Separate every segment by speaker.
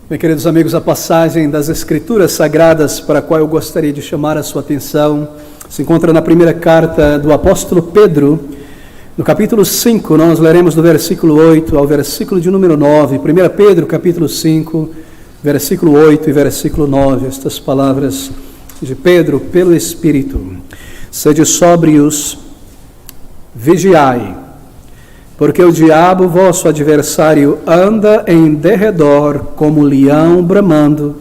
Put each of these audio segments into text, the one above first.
Speaker 1: Bem, queridos amigos, a passagem das Escrituras Sagradas para a qual eu gostaria de chamar a sua atenção se encontra na primeira carta do apóstolo Pedro, no capítulo 5, nós leremos do versículo 8 ao versículo de número 9, 1 Pedro, capítulo 5, versículo 8 e versículo 9, estas palavras de Pedro pelo Espírito. Sede sóbrios, vigiai, porque o diabo, vosso adversário, anda em derredor como leão bramando,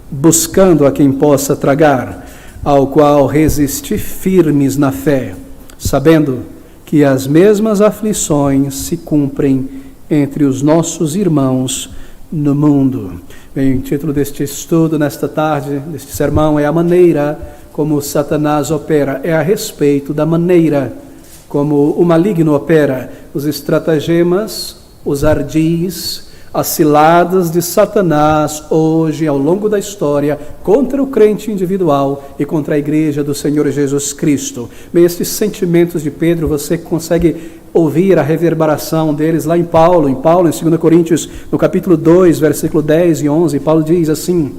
Speaker 1: buscando a quem possa tragar, ao qual resisti firmes na fé, sabendo que as mesmas aflições se cumprem entre os nossos irmãos no mundo. Bem, o título deste estudo nesta tarde, deste sermão, é a maneira como Satanás opera, é a respeito da maneira como o maligno opera, os estratagemas, os ardis, as ciladas de Satanás hoje, ao longo da história, contra o crente individual e contra a igreja do Senhor Jesus Cristo. Bem, estes sentimentos de Pedro, você consegue ouvir a reverberação deles lá em Paulo, em 2 Coríntios, no capítulo 2, versículo 10 e 11, Paulo diz assim,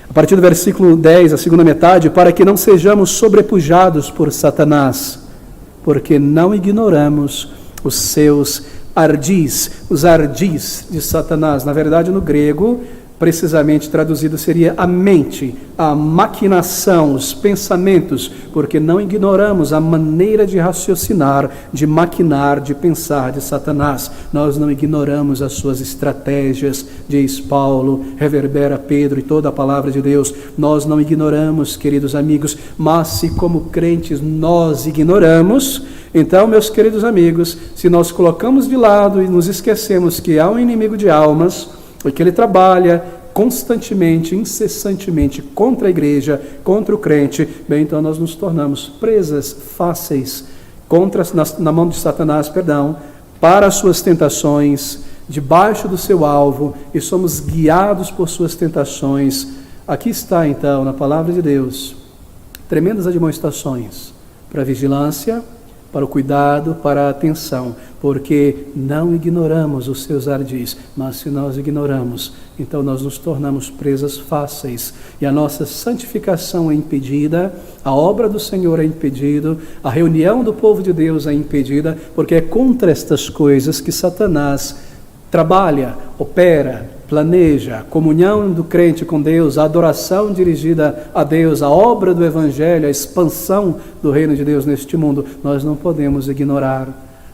Speaker 1: a partir do versículo 10, a segunda metade, para que não sejamos sobrepujados por Satanás, porque não ignoramos os seus ardis, os ardis de Satanás. Na verdade, no grego, precisamente traduzido seria a mente, a maquinação, os pensamentos, porque não ignoramos a maneira de raciocinar, de maquinar, de pensar de Satanás. Nós não ignoramos as suas estratégias, diz Paulo, reverbera Pedro e toda a palavra de Deus. Nós não ignoramos, queridos amigos, mas se como crentes nós ignoramos, então, meus queridos amigos, se nós colocamos de lado e nos esquecemos que há um inimigo de almas, e que ele trabalha constantemente, incessantemente contra a igreja, contra o crente, bem, então nós nos tornamos presas fáceis na mão de Satanás, para as suas tentações, debaixo do seu alvo, e somos guiados por suas tentações. Aqui está então, na palavra de Deus, tremendas admoestações para a vigilância, para o cuidado, para a atenção, porque não ignoramos os seus ardis, mas se nós ignoramos, então nós nos tornamos presas fáceis, e a nossa santificação é impedida, a obra do Senhor é impedida, a reunião do povo de Deus é impedida, porque é contra estas coisas que Satanás trabalha, opera, planeja, a comunhão do crente com Deus, a adoração dirigida a Deus, a obra do Evangelho, a expansão do reino de Deus neste mundo. Nós não podemos ignorar,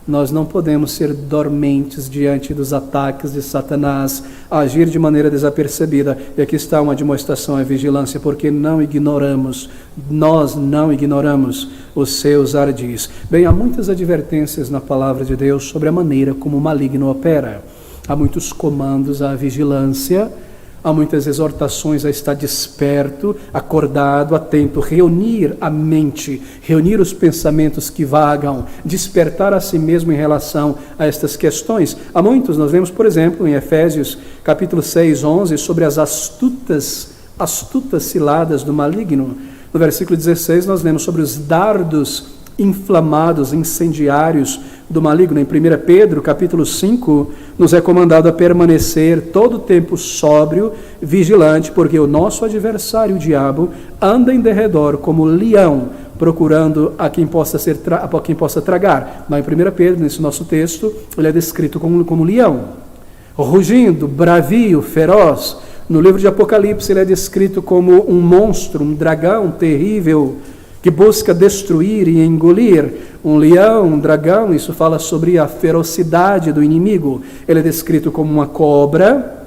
Speaker 1: nós não podemos ser dormentes diante dos ataques de Satanás, agir de maneira desapercebida. E aqui está uma demonstração à vigilância, porque não ignoramos, nós não ignoramos os seus ardis. Bem, há muitas advertências na palavra de Deus sobre a maneira como o maligno opera. Há muitos comandos à vigilância, há muitas exortações a estar desperto, acordado, atento, reunir a mente, reunir os pensamentos que vagam, despertar a si mesmo em relação a estas questões. Há muitos, nós vemos, por exemplo, em Efésios capítulo 6, 11, sobre as astutas ciladas do maligno. No versículo 16, nós lemos sobre os dardos inflamados, incendiários do maligno. Em 1 Pedro, capítulo 5, nos é comandado a permanecer todo o tempo sóbrio, vigilante, porque o nosso adversário, o diabo, anda em derredor como leão, procurando a quem possa tragar. Mas em 1 Pedro, nesse nosso texto, ele é descrito como leão, rugindo, bravio, feroz. No livro de Apocalipse, ele é descrito como um monstro, um dragão terrível, que busca destruir e engolir. Um leão, um dragão, isso fala sobre a ferocidade do inimigo. Ele é descrito como uma cobra,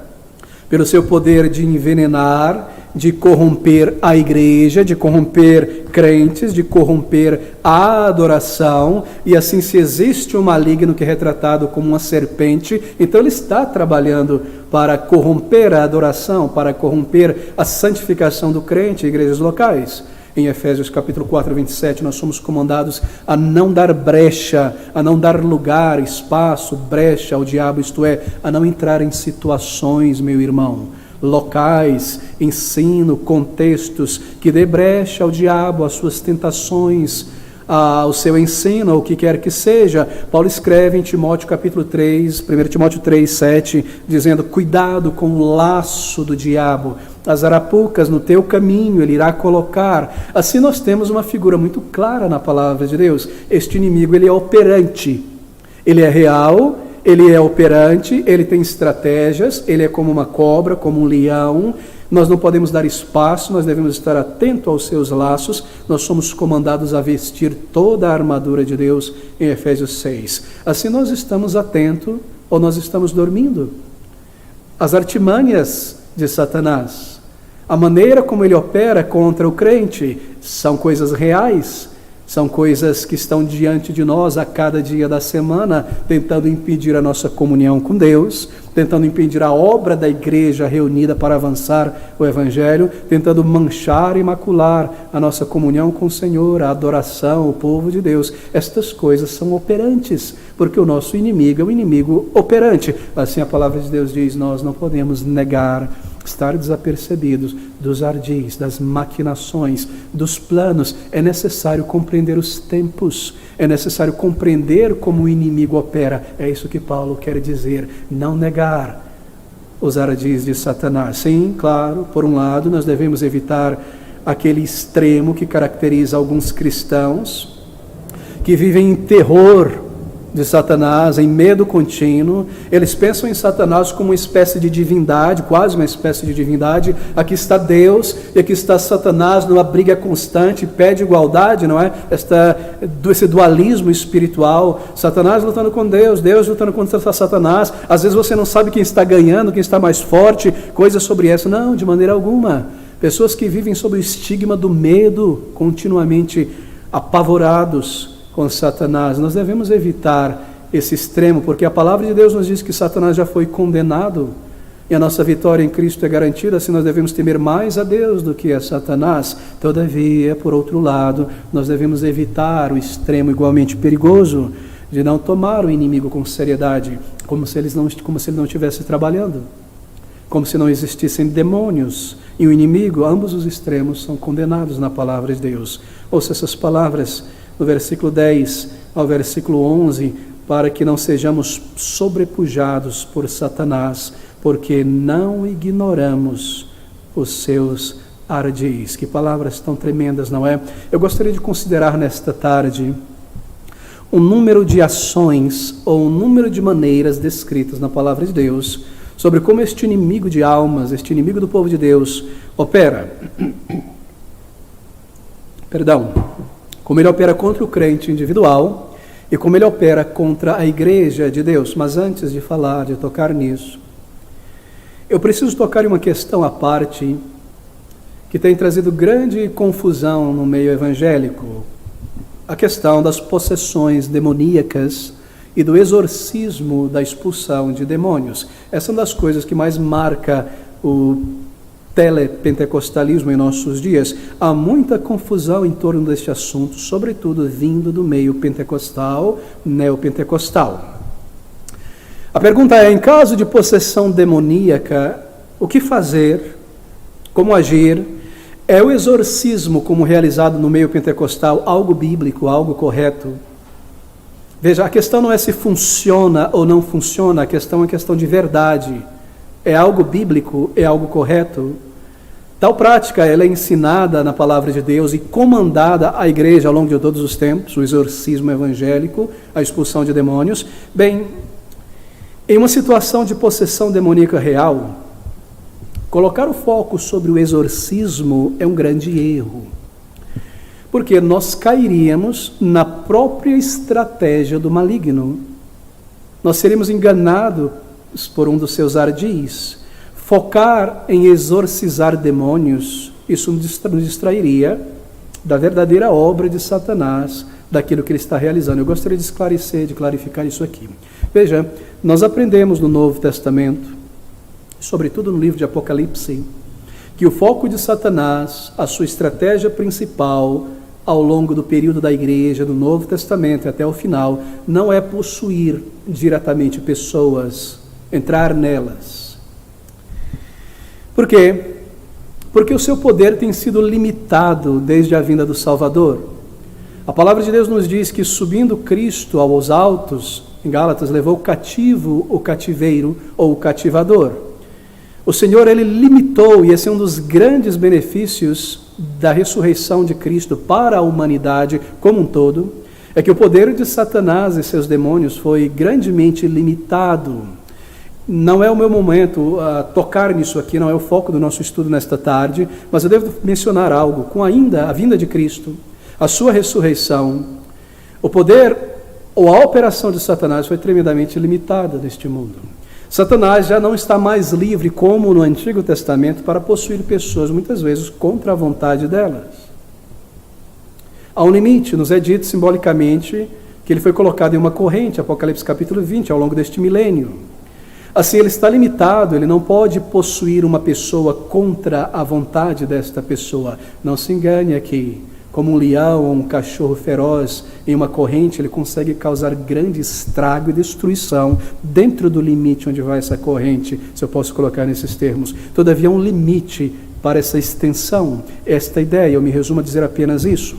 Speaker 1: pelo seu poder de envenenar, de corromper a igreja, de corromper crentes, de corromper a adoração. E assim, se existe um maligno que é retratado como uma serpente, então ele está trabalhando para corromper a adoração, para corromper a santificação do crente em igrejas locais. Em Efésios capítulo 4, 27, nós somos comandados a não dar brecha, a não dar lugar, espaço, brecha ao diabo, isto é, a não entrar em situações, meu irmão, locais, ensino, contextos, que dê brecha ao diabo, às suas tentações, ao seu ensino, ou o que quer que seja. Paulo escreve em Timóteo capítulo 3, 1 Timóteo 3, 7, dizendo: cuidado com o laço do diabo, as arapucas no teu caminho ele irá colocar. Assim nós temos uma figura muito clara na palavra de Deus. Este inimigo, ele é operante, ele é real, ele é operante, ele tem estratégias, ele é como uma cobra, como um leão. Nós não podemos dar espaço, nós devemos estar atentos aos seus laços. Nós somos comandados a vestir toda a armadura de Deus em Efésios 6. Assim nós estamos atentos ou nós estamos dormindo. As artimanhas de Satanás, a maneira como ele opera contra o crente, são coisas reais. São coisas que estão diante de nós a cada dia da semana, tentando impedir a nossa comunhão com Deus, tentando impedir a obra da igreja reunida para avançar o Evangelho, tentando manchar e macular a nossa comunhão com o Senhor, a adoração, o povo de Deus. Estas coisas são operantes, porque o nosso inimigo é um inimigo operante. Assim a palavra de Deus diz: nós não podemos negar, estar desapercebidos dos ardis, das maquinações, dos planos. É necessário compreender os tempos, é necessário compreender como o inimigo opera. É isso que Paulo quer dizer, não negar os ardis de Satanás. Sim, claro, por um lado nós devemos evitar aquele extremo que caracteriza alguns cristãos que vivem em terror de Satanás, em medo contínuo. Eles pensam em Satanás como uma espécie de divindade, quase uma espécie de divindade. Aqui está Deus e aqui está Satanás numa briga constante, pé de igualdade, não é? Esse dualismo espiritual, Satanás lutando com Deus, Deus lutando contra Satanás. Às vezes você não sabe quem está ganhando, quem está mais forte, coisas sobre essa. Não, de maneira alguma. Pessoas que vivem sob o estigma do medo, continuamente apavorados com Satanás. Nós devemos evitar esse extremo, porque a palavra de Deus nos diz que Satanás já foi condenado e a nossa vitória em Cristo é garantida. Assim nós devemos temer mais a Deus do que a Satanás. Todavia, por outro lado, nós devemos evitar o extremo igualmente perigoso de não tomar o inimigo com seriedade, como se ele não estivesse trabalhando, como se não existissem demônios e o inimigo. Ambos os extremos são condenados na palavra de Deus. Ouça essas palavras no versículo 10 ao versículo 11, para que não sejamos sobrepujados por Satanás, porque não ignoramos os seus ardis. Que palavras tão tremendas, não é? Eu gostaria de considerar nesta tarde um número de ações ou um número de maneiras descritas na palavra de Deus sobre como este inimigo de almas, este inimigo do povo de Deus opera. Como ele opera contra o crente individual e como ele opera contra a igreja de Deus. Mas antes de falar, de tocar nisso, eu preciso tocar em uma questão à parte que tem trazido grande confusão no meio evangélico. A questão das possessões demoníacas e do exorcismo, da expulsão de demônios. Essa é uma das coisas que mais marca o telepentecostalismo em nossos dias. Há muita confusão em torno deste assunto, sobretudo vindo do meio pentecostal, neopentecostal. A pergunta é: em caso de possessão demoníaca, o que fazer? Como agir? É o exorcismo, como realizado no meio pentecostal, algo bíblico, algo correto? Veja, a questão não é se funciona ou não funciona, a questão é questão de verdade. É algo bíblico? É algo correto? Tal prática, ela é ensinada na palavra de Deus e comandada à igreja ao longo de todos os tempos, o exorcismo evangélico, a expulsão de demônios. Bem, em uma situação de possessão demoníaca real, colocar o foco sobre o exorcismo é um grande erro, porque nós cairíamos na própria estratégia do maligno. Nós seríamos enganados por um dos seus ardis. Focar em exorcizar demônios, isso nos distrairia da verdadeira obra de Satanás, daquilo que ele está realizando. Eu gostaria de esclarecer, de clarificar isso aqui. Veja, nós aprendemos no Novo Testamento, sobretudo no livro de Apocalipse, que o foco de Satanás, a sua estratégia principal ao longo do período da igreja, do Novo Testamento até o final, não é possuir diretamente pessoas, entrar nelas. Por quê? Porque o seu poder tem sido limitado desde a vinda do Salvador. A palavra de Deus nos diz que subindo Cristo aos altos, em Gálatas, levou cativo o cativeiro ou o cativador. O Senhor, Ele limitou, e esse é um dos grandes benefícios da ressurreição de Cristo para a humanidade como um todo, é que o poder de Satanás e seus demônios foi grandemente limitado. Não é o meu momento tocar nisso aqui, não é o foco do nosso estudo nesta tarde, mas eu devo mencionar algo. Com ainda a vinda de Cristo, a sua ressurreição, o poder ou a operação de Satanás foi tremendamente limitada neste mundo. Satanás já não está mais livre, como no Antigo Testamento, para possuir pessoas, muitas vezes, contra a vontade delas. Há um limite, nos é dito simbolicamente que ele foi colocado em uma corrente, Apocalipse capítulo 20, ao longo deste milênio. Assim, ele está limitado, ele não pode possuir uma pessoa contra a vontade desta pessoa. Não se engane aqui. Como um leão ou um cachorro feroz em uma corrente, ele consegue causar grande estrago e destruição dentro do limite onde vai essa corrente, se eu posso colocar nesses termos. Todavia, há um limite para essa extensão, esta ideia. Eu me resumo a dizer apenas isso.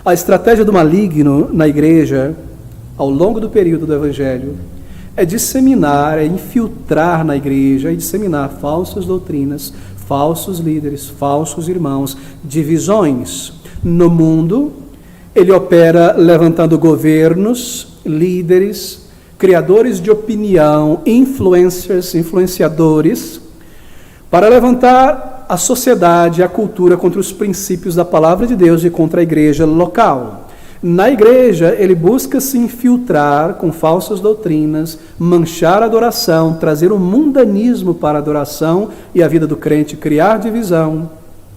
Speaker 1: A estratégia do maligno na igreja, ao longo do período do Evangelho, é disseminar, é infiltrar na igreja e disseminar falsas doutrinas, falsos líderes, falsos irmãos, divisões. No mundo, ele opera levantando governos, líderes, criadores de opinião, influencers, influenciadores, para levantar a sociedade, a cultura contra os princípios da palavra de Deus e contra a igreja local. Na igreja, ele busca se infiltrar com falsas doutrinas, manchar a adoração, trazer o mundanismo para a adoração e a vida do crente, criar divisão,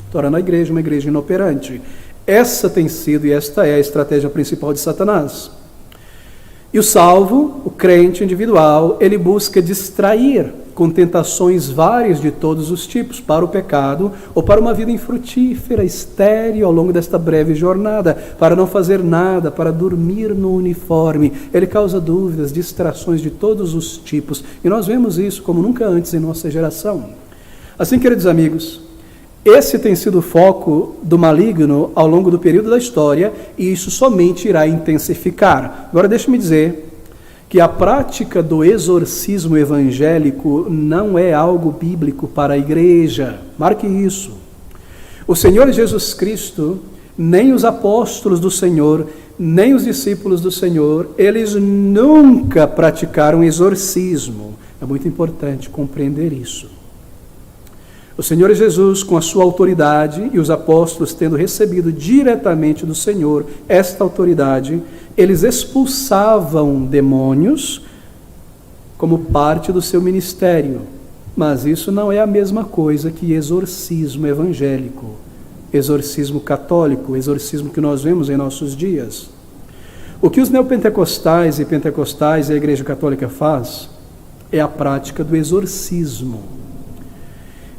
Speaker 1: tornando a igreja uma igreja inoperante. Essa tem sido e esta é a estratégia principal de Satanás. E o salvo, o crente individual, ele busca distrair com tentações várias de todos os tipos para o pecado ou para uma vida infrutífera, estéril ao longo desta breve jornada, para não fazer nada, para dormir no uniforme. Ele causa dúvidas, distrações de todos os tipos. E nós vemos isso como nunca antes em nossa geração. Assim, queridos amigos, esse tem sido o foco do maligno ao longo do período da história e isso somente irá intensificar. Agora, deixe-me dizer que a prática do exorcismo evangélico não é algo bíblico para a igreja. Marque isso. O Senhor Jesus Cristo, nem os apóstolos do Senhor, nem os discípulos do Senhor, eles nunca praticaram exorcismo. É muito importante compreender isso. O Senhor Jesus, com a sua autoridade, e os apóstolos tendo recebido diretamente do Senhor esta autoridade, eles expulsavam demônios como parte do seu ministério. Mas isso não é a mesma coisa que exorcismo evangélico, exorcismo católico, exorcismo que nós vemos em nossos dias. O que os neopentecostais e pentecostais e a Igreja Católica faz é a prática do exorcismo.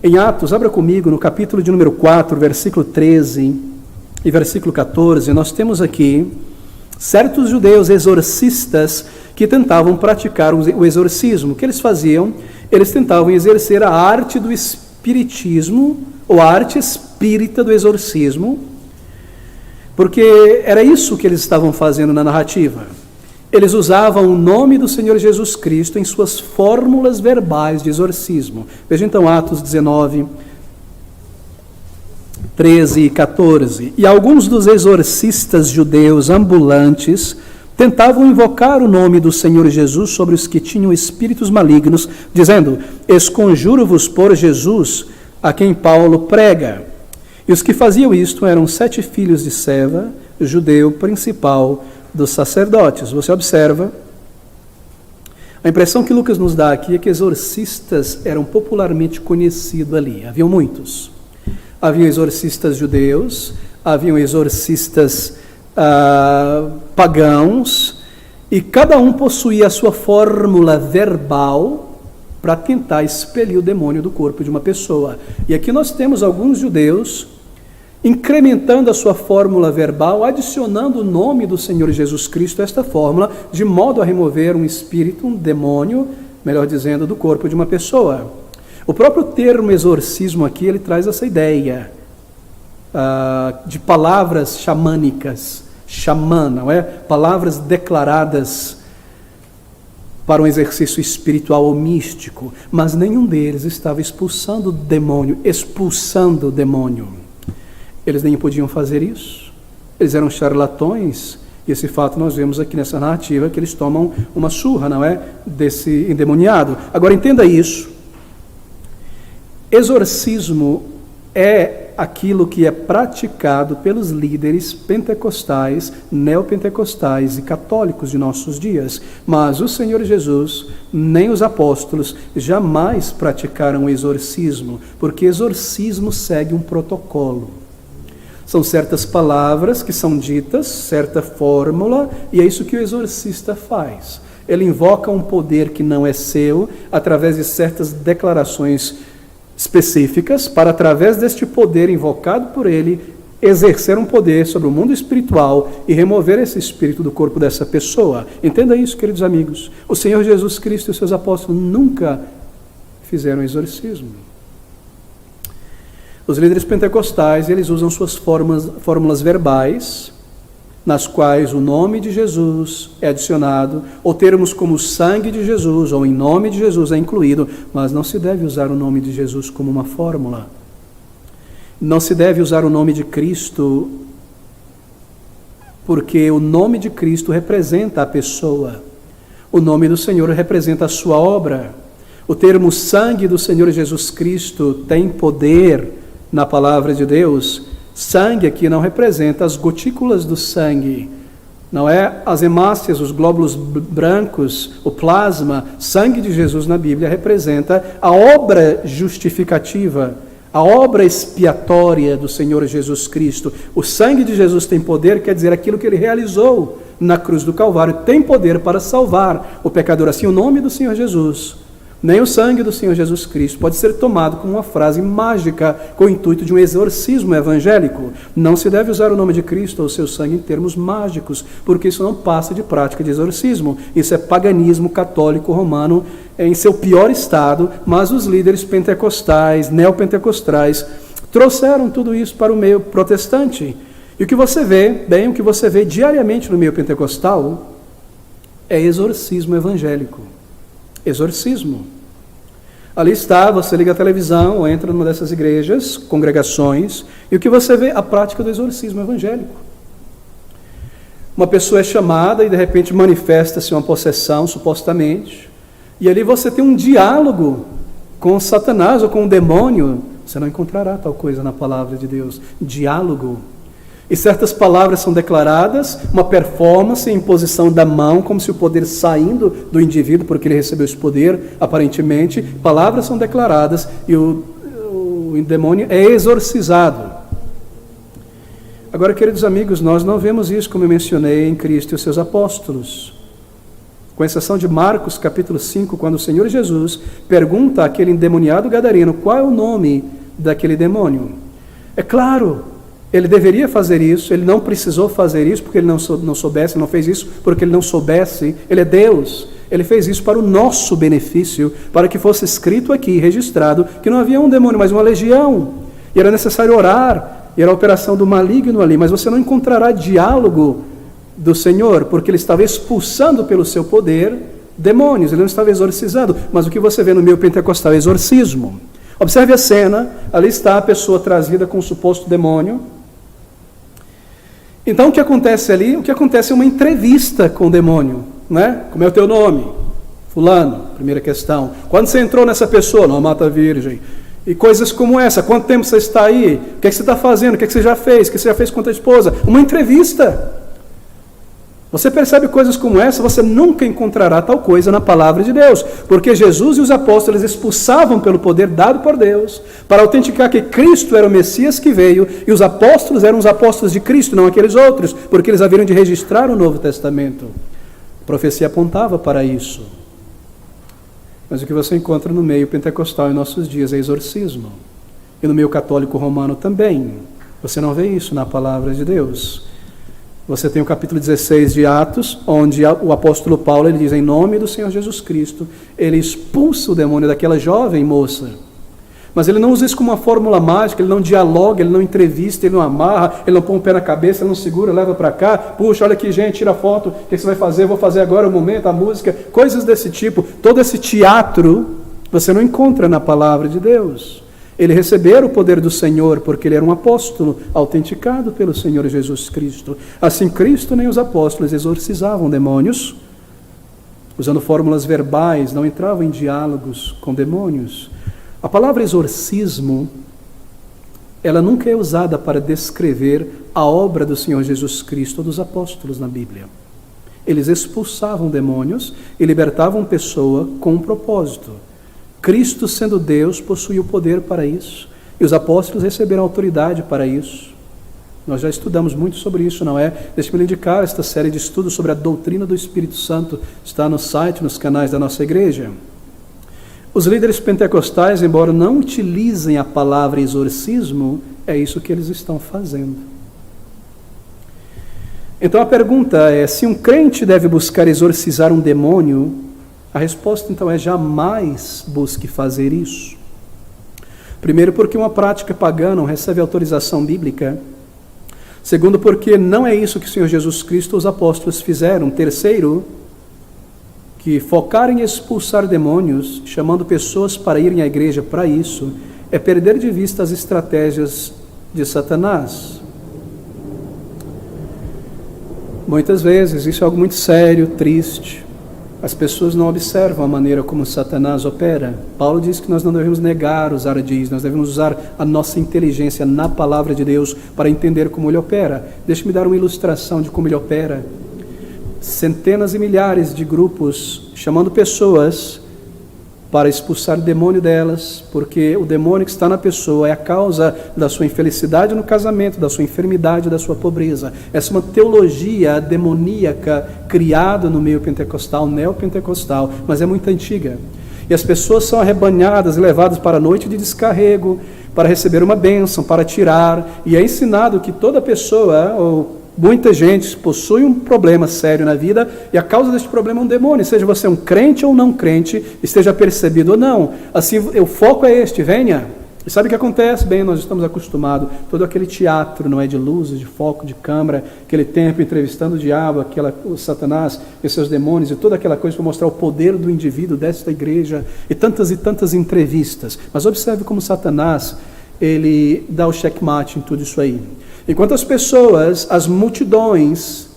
Speaker 1: Em Atos, abra comigo no capítulo de número 4, versículo 13 e versículo 14, nós temos aqui certos judeus exorcistas que tentavam praticar o exorcismo. O que eles faziam? Eles tentavam exercer a arte do espiritismo, ou a arte espírita do exorcismo, porque era isso que eles estavam fazendo na narrativa. Eles usavam o nome do Senhor Jesus Cristo em suas fórmulas verbais de exorcismo. Veja então Atos 19, 13 e 14. E alguns dos exorcistas judeus ambulantes tentavam invocar o nome do Senhor Jesus sobre os que tinham espíritos malignos, dizendo: esconjuro-vos por Jesus, a quem Paulo prega. E os que faziam isto eram 7 filhos de Seva, judeu principal dos sacerdotes. Você observa, a impressão que Lucas nos dá aqui é que exorcistas eram popularmente conhecidos ali. Haviam muitos. Haviam exorcistas judeus, haviam exorcistas pagãos, e cada um possuía a sua fórmula verbal para tentar expelir o demônio do corpo de uma pessoa. E aqui nós temos alguns judeus incrementando a sua fórmula verbal, adicionando o nome do Senhor Jesus Cristo a esta fórmula, de modo a remover um espírito, um demônio, melhor dizendo, do corpo de uma pessoa. O próprio termo exorcismo aqui, ele traz essa ideia de palavras xamânicas, xamã, não é? Palavras declaradas para um exercício espiritual ou místico, mas nenhum deles estava expulsando o demônio. Eles nem podiam fazer isso. Eles eram charlatões, e esse fato nós vemos aqui nessa narrativa, que eles tomam uma surra, não é? Desse endemoniado. Agora entenda isso. Exorcismo é aquilo que é praticado pelos líderes pentecostais, neopentecostais e católicos de nossos dias. Mas o Senhor Jesus, nem os apóstolos, jamais praticaram exorcismo, porque exorcismo segue um protocolo. São certas palavras que são ditas, certa fórmula, e é isso que o exorcista faz. Ele invoca um poder que não é seu, através de certas declarações específicas, para através deste poder invocado por ele, exercer um poder sobre o mundo espiritual e remover esse espírito do corpo dessa pessoa. Entenda isso, queridos amigos. O Senhor Jesus Cristo e os seus apóstolos nunca fizeram exorcismo. Os líderes pentecostais, eles usam suas fórmulas verbais, nas quais o nome de Jesus é adicionado, ou termos como sangue de Jesus, ou em nome de Jesus é incluído, mas não se deve usar o nome de Jesus como uma fórmula. Não se deve usar o nome de Cristo, porque o nome de Cristo representa a pessoa. O nome do Senhor representa a sua obra. O termo sangue do Senhor Jesus Cristo tem poder na palavra de Deus. Sangue aqui não representa as gotículas do sangue, não é as hemácias, os glóbulos brancos, o plasma. Sangue de Jesus na Bíblia representa a obra justificativa, a obra expiatória do Senhor Jesus Cristo. O sangue de Jesus tem poder, quer dizer, aquilo que ele realizou na cruz do Calvário tem poder para salvar o pecador. Assim, o nome do Senhor Jesus, nem o sangue do Senhor Jesus Cristo pode ser tomado como uma frase mágica com o intuito de um exorcismo evangélico. Não se deve usar o nome de Cristo ou o seu sangue em termos mágicos, porque isso não passa de prática de exorcismo. Isso é paganismo católico romano em seu pior estado, mas os líderes pentecostais, neopentecostais, trouxeram tudo isso para o meio protestante. E o que você vê, o que você vê diariamente no meio pentecostal é exorcismo evangélico. Exorcismo. Ali está, você liga a televisão ou entra numa dessas igrejas, congregações, e o que você vê? A prática do exorcismo evangélico. Uma pessoa é chamada e de repente manifesta-se uma possessão, supostamente, e ali você tem um diálogo com Satanás ou com o demônio. Você não encontrará tal coisa na palavra de Deus. Diálogo. E certas palavras são declaradas, uma performance, imposição da mão, como se o poder saindo do indivíduo, porque ele recebeu esse poder, aparentemente. Palavras são declaradas e o demônio é exorcizado. Agora, queridos amigos, nós não vemos isso, como eu mencionei, em Cristo e os seus apóstolos. Com exceção de Marcos, capítulo 5, quando o Senhor Jesus pergunta àquele endemoniado gadareno qual é o nome daquele demônio. É claro, ele deveria fazer isso, ele não precisou fazer isso porque ele não soubesse, não fez isso porque ele não soubesse, ele é Deus. Ele fez isso para o nosso benefício, para que fosse escrito aqui, registrado, que não havia um demônio, mas uma legião. E era necessário orar, e era a operação do maligno ali, mas você não encontrará diálogo do Senhor, porque ele estava expulsando pelo seu poder demônios, ele não estava exorcizando. Mas o que você vê no meio pentecostal é exorcismo. Observe a cena, ali está a pessoa trazida com o suposto demônio. Então o que acontece ali? O que acontece é uma entrevista com o demônio, né? Como é o teu nome? Fulano, primeira questão. Quando você entrou nessa pessoa? Não, mata virgem. E coisas como essa. Quanto tempo você está aí? O que é que você está fazendo? O que é que você já fez? O que você já fez com a tua esposa? Uma entrevista. Você percebe coisas como essa? Você nunca encontrará tal coisa na palavra de Deus, porque Jesus e os apóstolos expulsavam pelo poder dado por Deus, para autenticar que Cristo era o Messias que veio, e os apóstolos eram os apóstolos de Cristo, não aqueles outros, porque eles haviam de registrar o Novo Testamento. A profecia apontava para isso. Mas o que você encontra no meio pentecostal em nossos dias é exorcismo, e no meio católico romano também. Você não vê isso na palavra de Deus. Você tem o capítulo 16 de Atos, onde o apóstolo Paulo ele diz, em nome do Senhor Jesus Cristo, ele expulsa o demônio daquela jovem moça. Mas ele não usa isso como uma fórmula mágica, ele não dialoga, ele não entrevista, ele não amarra, ele não põe o pé na cabeça, ele não segura, leva para cá, puxa, olha aqui gente, tira foto, o que você vai fazer? Eu vou fazer agora o momento, a música, coisas desse tipo. Todo esse teatro você não encontra na palavra de Deus. Ele recebera o poder do Senhor porque ele era um apóstolo autenticado pelo Senhor Jesus Cristo. Assim, Cristo nem os apóstolos exorcizavam demônios, usando fórmulas verbais, não entravam em diálogos com demônios. A palavra exorcismo, ela nunca é usada para descrever a obra do Senhor Jesus Cristo ou dos apóstolos na Bíblia. Eles expulsavam demônios e libertavam pessoa com um propósito. Cristo, sendo Deus, possuía o poder para isso, e os apóstolos receberam autoridade para isso. Nós já estudamos muito sobre isso, não é? Deixe-me lhe indicar esta série de estudos sobre a doutrina do Espírito Santo, está no site, nos canais da nossa igreja. Os líderes pentecostais, embora não utilizem a palavra exorcismo, é isso que eles estão fazendo. Então a pergunta é, se um crente deve buscar exorcizar um demônio, a resposta então é jamais busque fazer isso. Primeiro, porque uma prática pagã não recebe autorização bíblica. Segundo, porque não é isso que o Senhor Jesus Cristo e os apóstolos fizeram. Terceiro, que focar em expulsar demônios, chamando pessoas para irem à igreja para isso, é perder de vista as estratégias de Satanás. Muitas vezes, isso é algo muito sério, triste. As pessoas não observam a maneira como Satanás opera. Paulo diz que nós não devemos negar os ardis, nós devemos usar a nossa inteligência na palavra de Deus para entender como ele opera. Deixe-me dar uma ilustração de como ele opera. Centenas e milhares de grupos chamando pessoas para expulsar o demônio delas, porque o demônio que está na pessoa é a causa da sua infelicidade no casamento, da sua enfermidade, da sua pobreza. Essa é uma teologia demoníaca criada no meio pentecostal, neopentecostal, mas é muito antiga. E as pessoas são arrebanhadas e levadas para a noite de descarrego, para receber uma bênção, para tirar, e é ensinado que toda pessoa, ou muita gente possui um problema sério na vida e a causa deste problema é um demônio, seja você um crente ou não crente, esteja percebido ou não. Assim, o foco é este, venha. E sabe o que acontece? Bem, nós estamos acostumados, todo aquele teatro, não é, de luzes, de foco, de câmera, aquele tempo entrevistando o diabo, o Satanás e seus demônios e toda aquela coisa para mostrar o poder do indivíduo desta igreja e tantas entrevistas. Mas observe como Satanás, ele dá o checkmate em tudo isso aí. Enquanto as pessoas, as multidões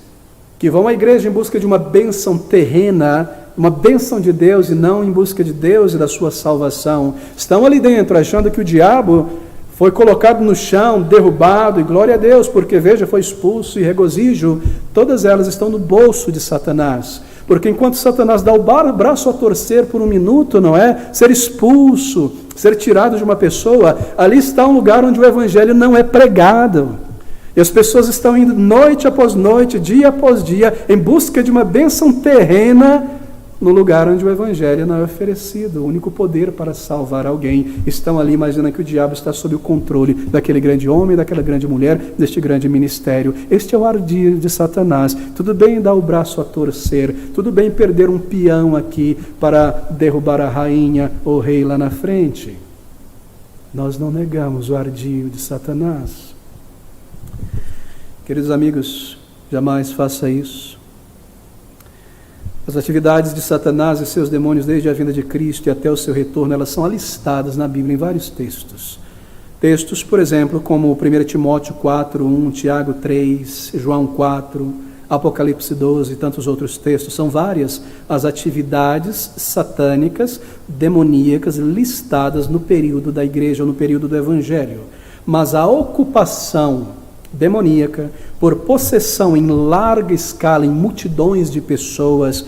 Speaker 1: que vão à igreja em busca de uma bênção terrena, uma bênção de Deus e não em busca de Deus e da sua salvação, estão ali dentro achando que o diabo foi colocado no chão, derrubado, e glória a Deus, porque veja, foi expulso e regozijo, todas elas estão no bolso de Satanás. Porque enquanto Satanás dá o braço a torcer por um minuto, não é? Ser expulso, ser tirado de uma pessoa, ali está um lugar onde o evangelho não é pregado. E as pessoas estão indo noite após noite, dia após dia, em busca de uma bênção terrena, no lugar onde o evangelho não é oferecido. O único poder para salvar alguém. Estão ali imaginando que o diabo está sob o controle daquele grande homem, daquela grande mulher, deste grande ministério. Este é o ardir de Satanás. Tudo bem dar o braço a torcer, tudo bem perder um peão aqui para derrubar a rainha ou rei lá na frente. Nós não negamos o ardil de Satanás. Queridos amigos, jamais faça isso. As atividades de Satanás e seus demônios desde a vinda de Cristo e até o seu retorno, elas são alistadas na Bíblia em vários textos. Textos, por exemplo, como 1 Timóteo 4, 1, Tiago 3, João 4, Apocalipse 12 e tantos outros textos. São várias as atividades satânicas, demoníacas, listadas no período da igreja ou no período do Evangelho. Mas a ocupação demoníaca, por possessão em larga escala, em multidões de pessoas,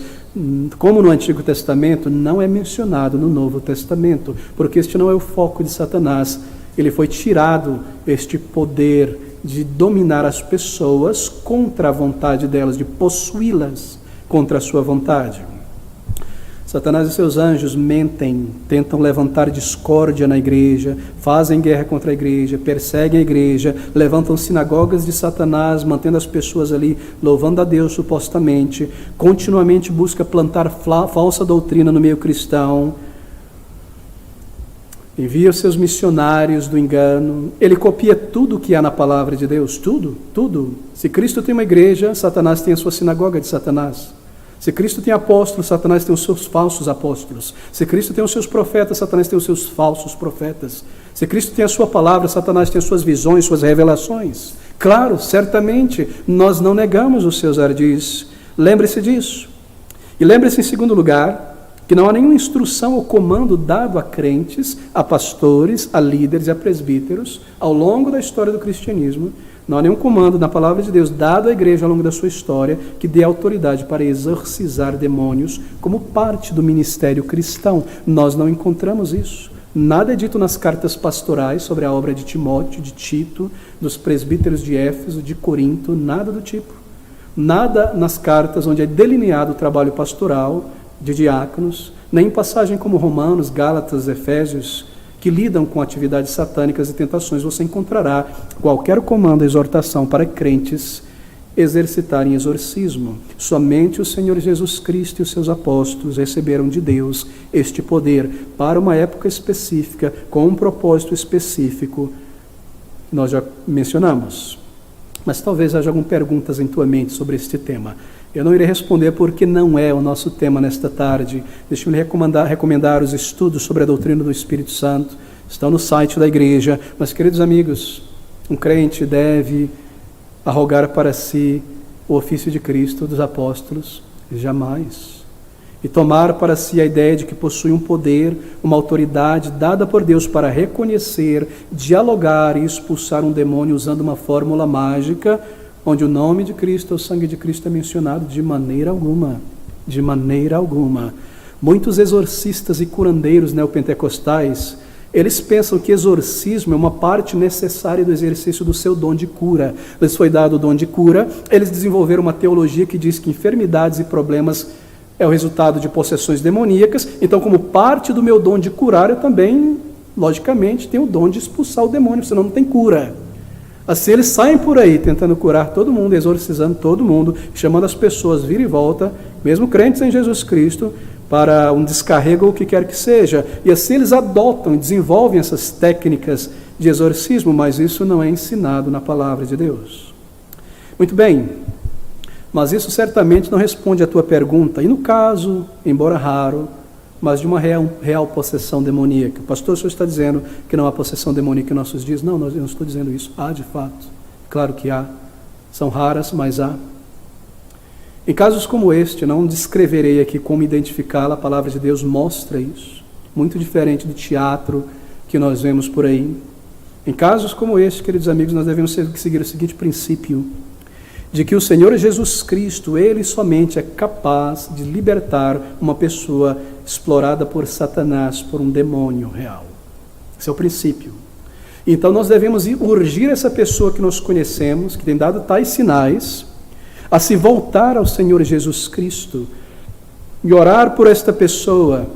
Speaker 1: como no Antigo Testamento, não é mencionado no Novo Testamento, porque este não é o foco de Satanás. Ele foi tirado, este poder de dominar as pessoas contra a vontade delas, de possuí-las contra a sua vontade. Satanás e seus anjos mentem, tentam levantar discórdia na igreja, fazem guerra contra a igreja, perseguem a igreja, levantam sinagogas de Satanás, mantendo as pessoas ali louvando a Deus supostamente, continuamente busca plantar falsa doutrina no meio cristão. envia os seus missionários do engano, ele copia tudo o que há na palavra de Deus, tudo, tudo. Se Cristo tem uma igreja, Satanás tem a sua sinagoga de Satanás. Se Cristo tem apóstolos, Satanás tem os seus falsos apóstolos. Se Cristo tem os seus profetas, Satanás tem os seus falsos profetas. Se Cristo tem a sua palavra, Satanás tem as suas visões, suas revelações. Claro, certamente, nós não negamos os seus ardis. Lembre-se disso. E lembre-se, em segundo lugar, que não há nenhuma instrução ou comando dado a crentes, a pastores, a líderes e a presbíteros, ao longo da história do cristianismo. Não há nenhum comando na palavra de Deus dado à igreja ao longo da sua história que dê autoridade para exorcizar demônios como parte do ministério cristão. Nós não encontramos isso. Nada é dito nas cartas pastorais sobre a obra de Timóteo, de Tito, dos presbíteros de Éfeso, de Corinto, nada do tipo. Nada nas cartas onde é delineado o trabalho pastoral de diáconos, nem em passagem como Romanos, Gálatas, Efésios, que lidam com atividades satânicas e tentações, você encontrará qualquer comando, exortação para crentes exercitarem exorcismo. Somente o Senhor Jesus Cristo e os seus apóstolos receberam de Deus este poder para uma época específica, com um propósito específico, que nós já mencionamos. Mas talvez haja algumas perguntas em tua mente sobre este tema. Eu não irei responder porque não é o nosso tema nesta tarde. Deixe-me recomendar os estudos sobre a doutrina do Espírito Santo. Estão no site da igreja. Mas, queridos amigos, um crente deve arrogar para si o ofício de Cristo, dos apóstolos? Jamais. E tomar para si a ideia de que possui um poder, uma autoridade dada por Deus para reconhecer, dialogar e expulsar um demônio usando uma fórmula mágica, onde o nome de Cristo, o sangue de Cristo é mencionado de maneira alguma. De maneira alguma. Muitos exorcistas e curandeiros neopentecostais, eles pensam que exorcismo é uma parte necessária do exercício do seu dom de cura. Lhes foi dado o dom de cura, eles desenvolveram uma teologia que diz que enfermidades e problemas é o resultado de possessões demoníacas, então como parte do meu dom de curar, eu também, logicamente, tenho o dom de expulsar o demônio, senão não tem cura. Assim eles saem por aí tentando curar todo mundo, exorcizando todo mundo, chamando as pessoas vir e volta, mesmo crentes em Jesus Cristo, para um descarrego ou o que quer que seja. E assim eles adotam e desenvolvem essas técnicas de exorcismo, mas isso não é ensinado na palavra de Deus. Muito bem, mas isso certamente não responde à tua pergunta. E no caso, embora raro, mas de uma real possessão demoníaca. Pastor, o senhor está dizendo que não há possessão demoníaca em nossos dias? Não, eu não estou dizendo isso. Há, de fato. Claro que há. São raras, mas há. Em casos como este, não descreverei aqui como identificá-la, a palavra de Deus mostra isso. Muito diferente do teatro que nós vemos por aí. Em casos como este, queridos amigos, nós devemos seguir o seguinte princípio, de que o Senhor Jesus Cristo, Ele somente é capaz de libertar uma pessoa explorada por Satanás, por um demônio real. Esse é o princípio. Então nós devemos urgir essa pessoa que nós conhecemos, que tem dado tais sinais, a se voltar ao Senhor Jesus Cristo e orar por esta pessoa,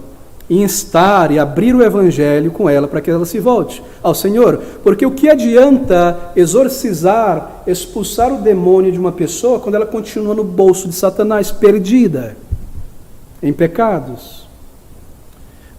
Speaker 1: e instar e abrir o Evangelho com ela para que ela se volte ao Senhor. Porque o que adianta exorcizar, expulsar o demônio de uma pessoa quando ela continua no bolso de Satanás, perdida, em pecados?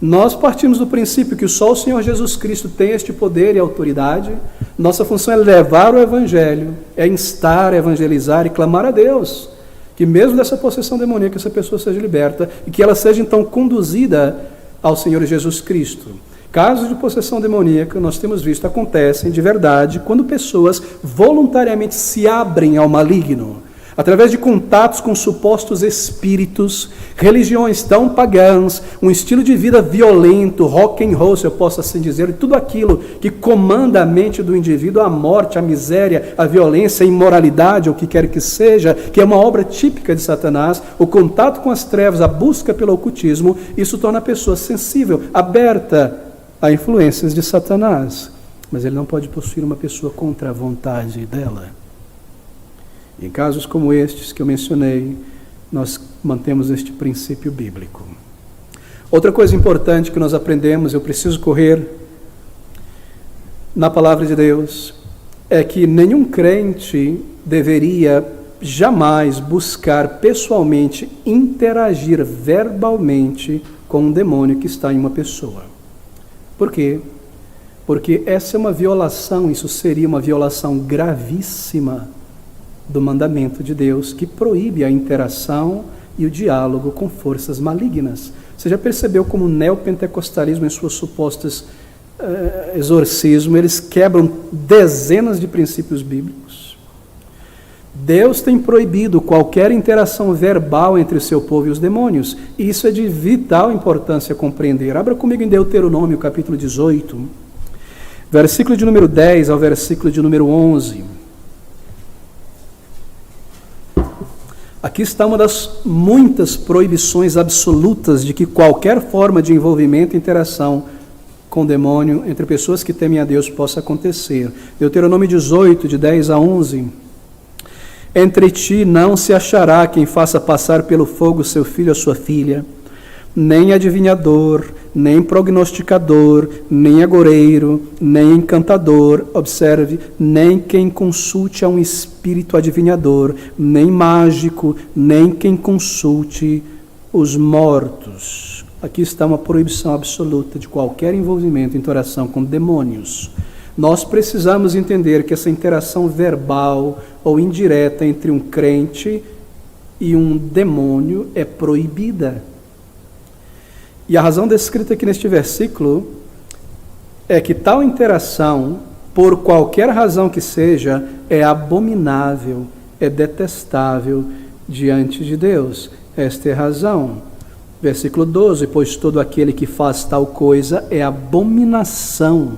Speaker 1: Nós partimos do princípio que só o Senhor Jesus Cristo tem este poder e autoridade. Nossa função é levar o Evangelho, é instar, evangelizar e clamar a Deus que mesmo dessa possessão demoníaca essa pessoa seja liberta e que ela seja então conduzida ao Senhor Jesus Cristo. Casos de possessão demoníaca, nós temos visto, acontecem de verdade quando pessoas voluntariamente se abrem ao maligno, através de contatos com supostos espíritos, religiões tão pagãs, um estilo de vida violento, rock and roll, se eu posso assim dizer, tudo aquilo que comanda a mente do indivíduo, a morte, a miséria, a violência, a imoralidade, ou o que quer que seja, que é uma obra típica de Satanás, o contato com as trevas, a busca pelo ocultismo, isso torna a pessoa sensível, aberta a influências de Satanás. Mas ele não pode possuir uma pessoa contra a vontade dela. Em casos como estes que eu mencionei, nós mantemos este princípio bíblico. Outra coisa importante que nós aprendemos, eu preciso correr na palavra de Deus, é que nenhum crente deveria jamais buscar pessoalmente interagir verbalmente com um demônio que está em uma pessoa. Por quê? Porque essa é uma violação, isso seria uma violação gravíssima do mandamento de Deus, que proíbe a interação e o diálogo com forças malignas. Você já percebeu como o neopentecostalismo, em suas supostas exorcismo, eles quebram dezenas de princípios bíblicos? Deus tem proibido qualquer interação verbal entre o seu povo e os demônios, e isso é de vital importância compreender. Abra comigo em Deuteronômio, capítulo 18, versículo de número 10 ao versículo de número 11. Aqui está uma das muitas proibições absolutas de que qualquer forma de envolvimento e interação com o demônio entre pessoas que temem a Deus possa acontecer. Deuteronômio 18, de 10 a 11. Entre ti não se achará quem faça passar pelo fogo seu filho ou sua filha, nem adivinhador, nem prognosticador, nem agoureiro, nem encantador, observe, nem quem consulte a um espírito adivinhador, nem mágico, nem quem consulte os mortos. Aqui está uma proibição absoluta de qualquer envolvimento, interação com demônios. Nós precisamos entender que essa interação verbal ou indireta entre um crente e um demônio é proibida. E a razão descrita aqui neste versículo é que tal interação, por qualquer razão que seja, é abominável, é detestável diante de Deus. Esta é a razão. Versículo 12, pois todo aquele que faz tal coisa é abominação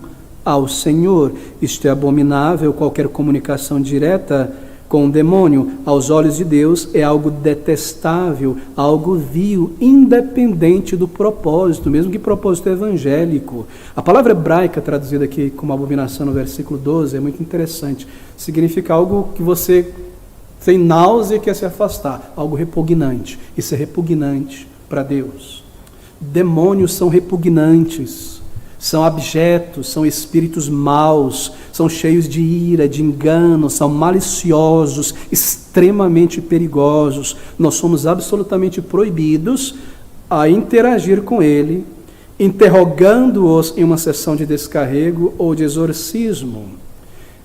Speaker 1: ao Senhor. Isto é abominável, qualquer comunicação direta com o demônio, aos olhos de Deus, é algo detestável, algo vil, independente do propósito, mesmo que propósito evangélico. A palavra hebraica traduzida aqui como abominação no versículo 12 é muito interessante. Significa algo que você tem náusea e quer se afastar, algo repugnante. Isso é repugnante para Deus. Demônios são repugnantes, são abjetos, são espíritos maus, são cheios de ira, de engano, são maliciosos, extremamente perigosos. Nós somos absolutamente proibidos a interagir com ele, interrogando-os em uma sessão de descarrego ou de exorcismo.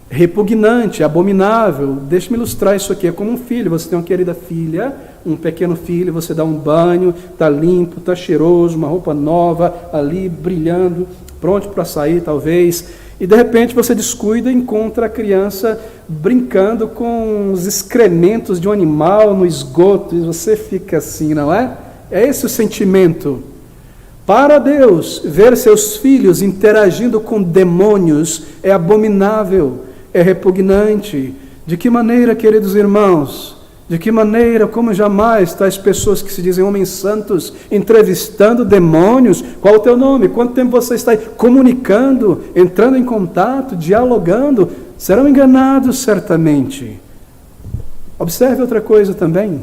Speaker 1: Repugnante, abominável. Deixe-me ilustrar isso aqui. É como um filho. Você tem uma querida filha, um pequeno filho, você dá um banho, está limpo, está cheiroso, uma roupa nova ali, brilhando, pronto para sair talvez, e de repente você descuida e encontra a criança brincando com os excrementos de um animal no esgoto, e você fica assim, não é? É esse o sentimento. Para Deus, ver seus filhos interagindo com demônios é abominável, é repugnante. De que maneira, queridos irmãos? De que maneira, como jamais, tais pessoas que se dizem homens santos, entrevistando demônios? Qual o teu nome? Quanto tempo você está aí comunicando, entrando em contato, dialogando? Serão enganados certamente. Observe outra coisa também.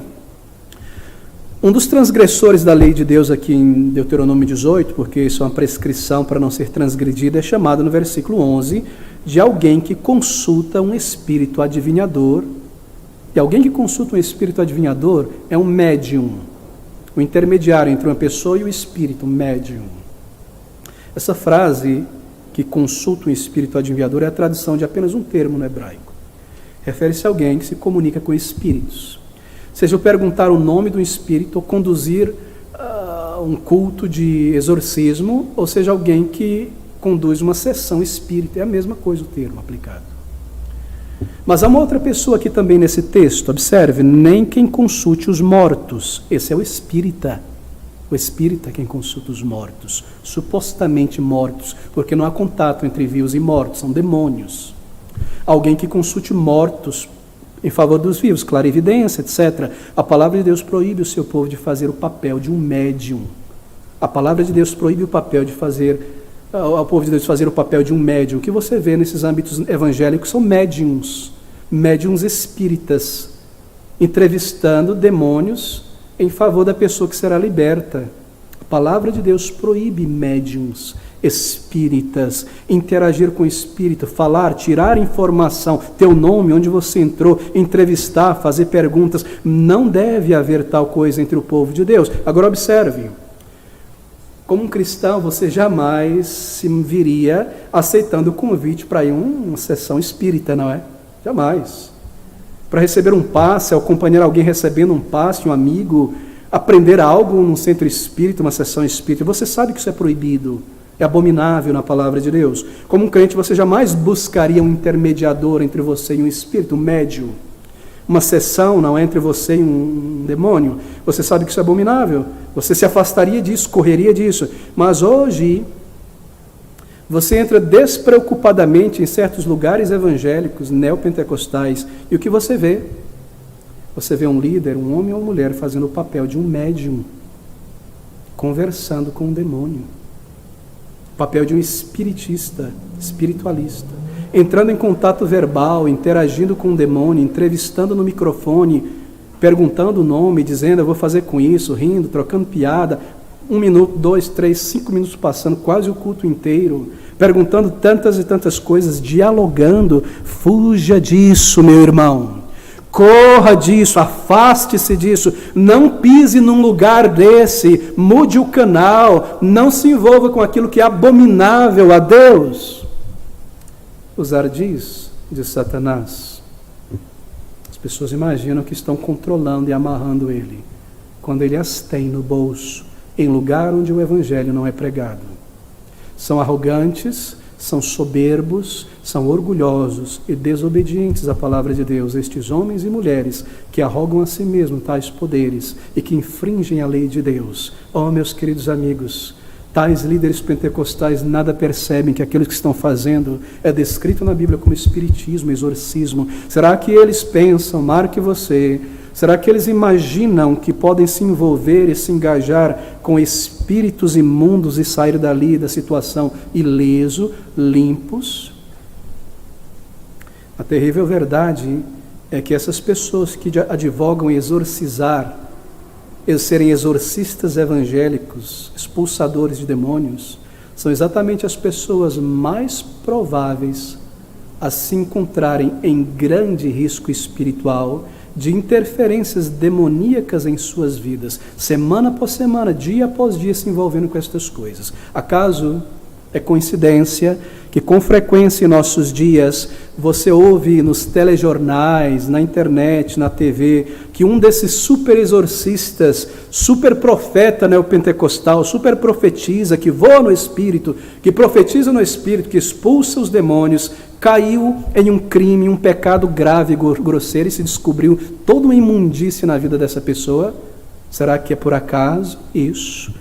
Speaker 1: Um dos transgressores da lei de Deus aqui em Deuteronômio 18, porque isso é uma prescrição para não ser transgredida, é chamado no versículo 11 de alguém que consulta um espírito adivinhador. E alguém que consulta um espírito adivinhador é um médium, o intermediário entre uma pessoa e o espírito, médium. Essa frase, que consulta um espírito adivinhador, é a tradução de apenas um termo no hebraico. Refere-se a alguém que se comunica com espíritos. Seja eu perguntar o nome do espírito ou conduzir um culto de exorcismo, ou seja, alguém que conduz uma sessão espírita, é a mesma coisa o termo aplicado. Mas há uma outra pessoa aqui também nesse texto, observe, nem quem consulte os mortos, esse é o espírita é quem consulta os mortos, supostamente mortos, porque não há contato entre vivos e mortos, são demônios. Alguém que consulte mortos em favor dos vivos, clarividência, etc. A palavra de Deus proíbe o seu povo de fazer o papel de um médium. A palavra de Deus proíbe o papel de fazer, ao povo de Deus fazer o papel de um médium. O que você vê nesses âmbitos evangélicos são médiums espíritas, entrevistando demônios em favor da pessoa que será liberta. A palavra de Deus proíbe médiums espíritas, interagir com o espírito, falar, tirar informação, teu nome, onde você entrou, entrevistar, fazer perguntas. Não deve haver tal coisa entre o povo de Deus. Agora observe, Como um cristão, você jamais se viria aceitando o convite para ir a uma sessão espírita, não é? Jamais. Para receber um passe, acompanhar alguém recebendo um passe, um amigo, aprender algo num centro espírita, uma sessão espírita, você sabe que isso é proibido, é abominável na palavra de Deus. Como um crente, você jamais buscaria um intermediador entre você e um espírito, um médium. Uma sessão não é entre você e um demônio. Você sabe que isso é abominável. Você se afastaria disso, correria disso. Mas hoje, você entra despreocupadamente em certos lugares evangélicos, neopentecostais, e o que você vê? Você vê um líder, um homem ou uma mulher, fazendo o papel de um médium, conversando com um demônio. O papel de um espiritista, espiritualista. Entrando em contato verbal, interagindo com um demônio, entrevistando no microfone, perguntando o nome, dizendo, eu vou fazer com isso, rindo, trocando piada, 1 minuto, 2, 3, 5 minutos passando, quase o culto inteiro, perguntando tantas e tantas coisas, dialogando. Fuja disso, meu irmão. Corra disso, afaste-se disso, não pise num lugar desse, mude o canal, não se envolva com aquilo que é abominável a Deus. Os ardis de Satanás. As pessoas imaginam que estão controlando e amarrando ele, quando ele as tem no bolso, em lugar onde o evangelho não é pregado. São arrogantes, são soberbos, são orgulhosos e desobedientes à palavra de Deus, estes homens e mulheres que arrogam a si mesmos tais poderes e que infringem a lei de Deus. Oh, meus queridos amigos, tais líderes pentecostais nada percebem que aquilo que estão fazendo é descrito na Bíblia como espiritismo, exorcismo. Será que eles pensam, marque você, será que eles imaginam que podem se envolver e se engajar com espíritos imundos e sair dali da situação ileso, limpos? A terrível verdade é que essas pessoas que advogam exorcizar, eles serem exorcistas evangélicos, expulsadores de demônios, são exatamente as pessoas mais prováveis a se encontrarem em grande risco espiritual de interferências demoníacas em suas vidas, semana após semana, dia após dia, se envolvendo com estas coisas. Acaso é coincidência que com frequência em nossos dias você ouve nos telejornais, na internet, na TV, que um desses super exorcistas, super profeta neopentecostal, super profetiza, que voa no Espírito, que profetiza no Espírito, que expulsa os demônios, caiu em um crime, um pecado grave e grosseiro e se descobriu toda uma imundície na vida dessa pessoa? Será que é por acaso isso?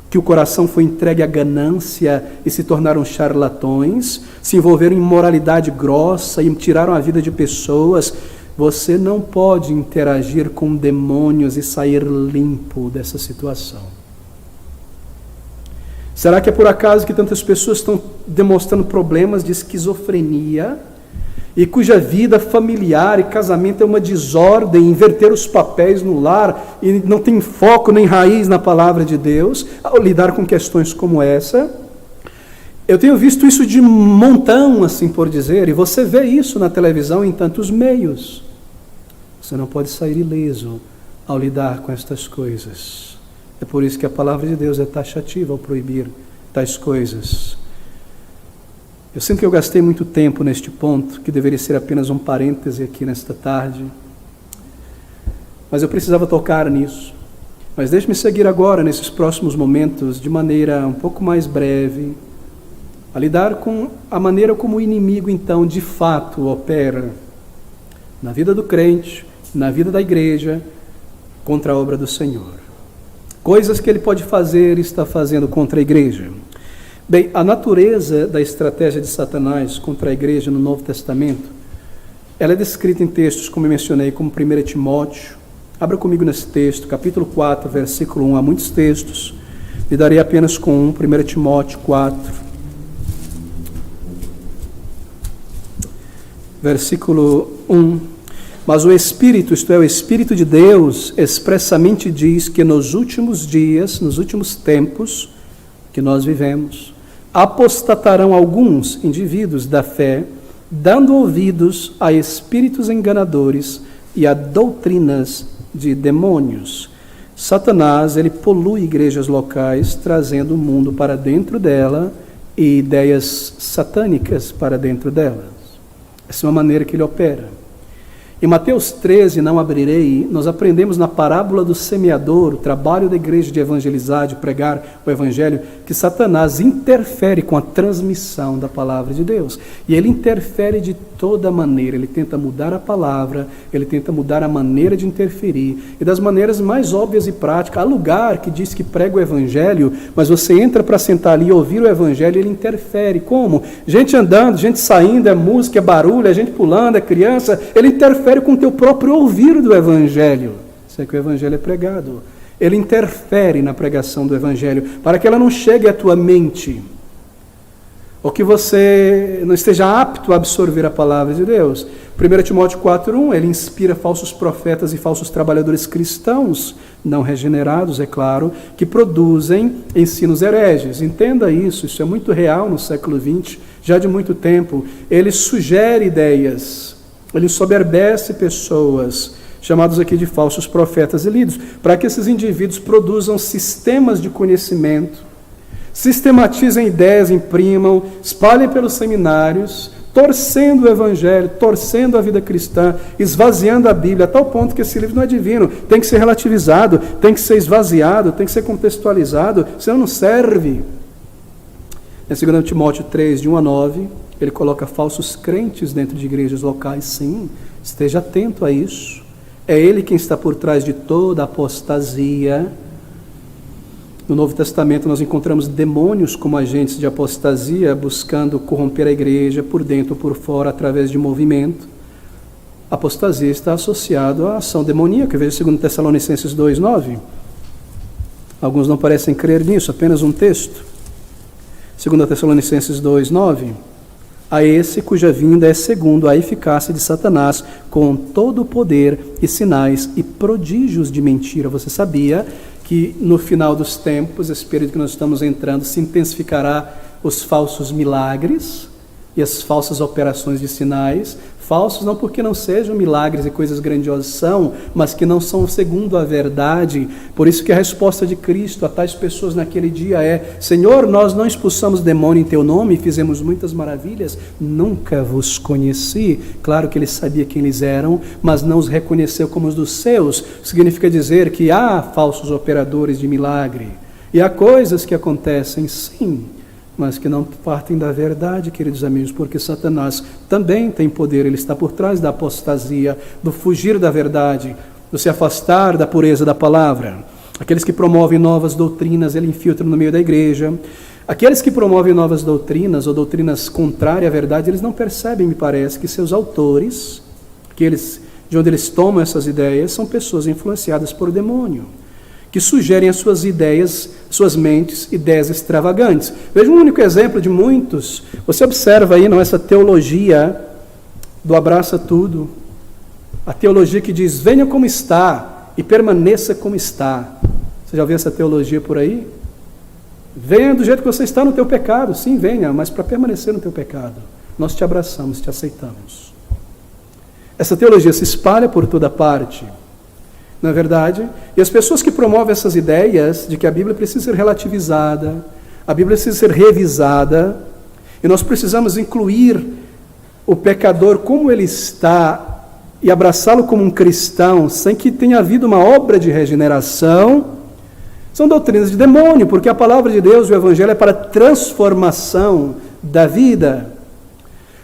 Speaker 1: Que o coração foi entregue à ganância e se tornaram charlatões, se envolveram em moralidade grossa e tiraram a vida de pessoas? Você não pode interagir com demônios e sair limpo dessa situação. Será que é por acaso que tantas pessoas estão demonstrando problemas de esquizofrenia e cuja vida familiar e casamento é uma desordem, inverter os papéis no lar e não tem foco nem raiz na palavra de Deus, ao lidar com questões como essa? Eu tenho visto isso de montão, assim por dizer, e você vê isso na televisão em tantos meios. Você não pode sair ileso ao lidar com estas coisas. É por isso que a palavra de Deus é taxativa ao proibir tais coisas. Eu sinto que eu gastei muito tempo neste ponto, que deveria ser apenas um parêntese aqui nesta tarde. Mas eu precisava tocar nisso. Mas deixe-me seguir agora, nesses próximos momentos, de maneira um pouco mais breve, a lidar com a maneira como o inimigo, então, de fato opera na vida do crente, na vida da igreja, contra a obra do Senhor. Coisas que ele pode fazer e está fazendo contra a igreja. Bem, a natureza da estratégia de Satanás contra a igreja no Novo Testamento, ela é descrita em textos, como eu mencionei, como 1 Timóteo. Abra comigo nesse texto, capítulo 4, versículo 1. Há muitos textos, lidarei apenas com um, 1 Timóteo 4, versículo 1. Mas o Espírito, isto é, o Espírito de Deus, expressamente diz que nos últimos dias, nos últimos tempos que nós vivemos, apostatarão alguns indivíduos da fé, dando ouvidos a espíritos enganadores e a doutrinas de demônios, Satanás, ele polui igrejas locais, trazendo o mundo para dentro dela e ideias satânicas para dentro delas. Essa é uma maneira que ele opera. Em Mateus 13, não abrirei, nós aprendemos na parábola do semeador, o trabalho da igreja de evangelizar, de pregar o evangelho, que Satanás interfere com a transmissão da palavra de Deus. E ele interfere de toda maneira, ele tenta mudar a palavra, ele tenta mudar a maneira de interferir. E das maneiras mais óbvias e práticas, há lugar que diz que prega o evangelho, mas você entra para sentar ali e ouvir o evangelho, ele interfere. Como? Gente andando, gente saindo, é música, é barulho, é gente pulando, é criança, ele interfere com o teu próprio ouvir do evangelho. Isso é que o evangelho é pregado. Ele interfere na pregação do evangelho, para que ela não chegue à tua mente, ou que você não esteja apto a absorver a palavra de Deus. 1 Timóteo 4:1, ele inspira falsos profetas e falsos trabalhadores cristãos, não regenerados, é claro, que produzem ensinos hereges. Entenda isso, isso é muito real no século XX, já de muito tempo. Ele sugere ideias, ele ensoberbece pessoas, chamados aqui de falsos profetas e líderes, para que esses indivíduos produzam sistemas de conhecimento, sistematizem ideias, imprimam, espalhem pelos seminários, torcendo o evangelho, torcendo a vida cristã, esvaziando a Bíblia, a tal ponto que esse livro não é divino, tem que ser relativizado, tem que ser esvaziado, tem que ser contextualizado, senão não serve. Em 2 Timóteo 3, de 1 a 9, ele coloca falsos crentes dentro de igrejas locais, sim, esteja atento a isso. É ele quem está por trás de toda a apostasia. No Novo Testamento nós encontramos demônios como agentes de apostasia, buscando corromper a igreja por dentro ou por fora, através de movimento. A apostasia está associada à ação demoníaca. Veja 2 Tessalonicenses 2:9. Alguns não parecem crer nisso, apenas um texto. 2 Tessalonicenses 2:9. A esse cuja vinda é segundo a eficácia de Satanás, com todo o poder e sinais e prodígios de mentira. Você sabia que no final dos tempos, esse período que nós estamos entrando, se intensificará os falsos milagres e as falsas operações de sinais? Falsos não porque não sejam milagres e coisas grandiosas, são, mas que não são segundo a verdade. Por isso que a resposta de Cristo a tais pessoas naquele dia é: Senhor, nós não expulsamos demônio em teu nome e fizemos muitas maravilhas, nunca vos conheci. Claro que ele sabia quem eles eram, mas não os reconheceu como os dos seus. Significa dizer que há falsos operadores de milagre, e há coisas que acontecem, sim, mas que não partem da verdade, queridos amigos, porque Satanás também tem poder, ele está por trás da apostasia, do fugir da verdade, do se afastar da pureza da palavra. Aqueles que promovem novas doutrinas, ele infiltra no meio da igreja. Aqueles que promovem novas doutrinas, ou doutrinas contrárias à verdade, eles não percebem, me parece, que seus autores, de onde eles tomam essas ideias, são pessoas influenciadas por demônio, que sugerem as suas ideias, suas mentes, ideias extravagantes. Veja um único exemplo de muitos. Você observa aí, não, essa teologia do abraça tudo, a teologia que diz: venha como está e permaneça como está. Você já ouviu essa teologia por aí? Venha do jeito que você está no teu pecado. Sim, venha, mas para permanecer no teu pecado. Nós te abraçamos, te aceitamos. Essa teologia se espalha por toda parte, não é verdade? E as pessoas que promovem essas ideias de que a Bíblia precisa ser relativizada, a Bíblia precisa ser revisada, e nós precisamos incluir o pecador como ele está e abraçá-lo como um cristão, sem que tenha havido uma obra de regeneração, são doutrinas de demônio, porque a palavra de Deus, o Evangelho, é para transformação da vida.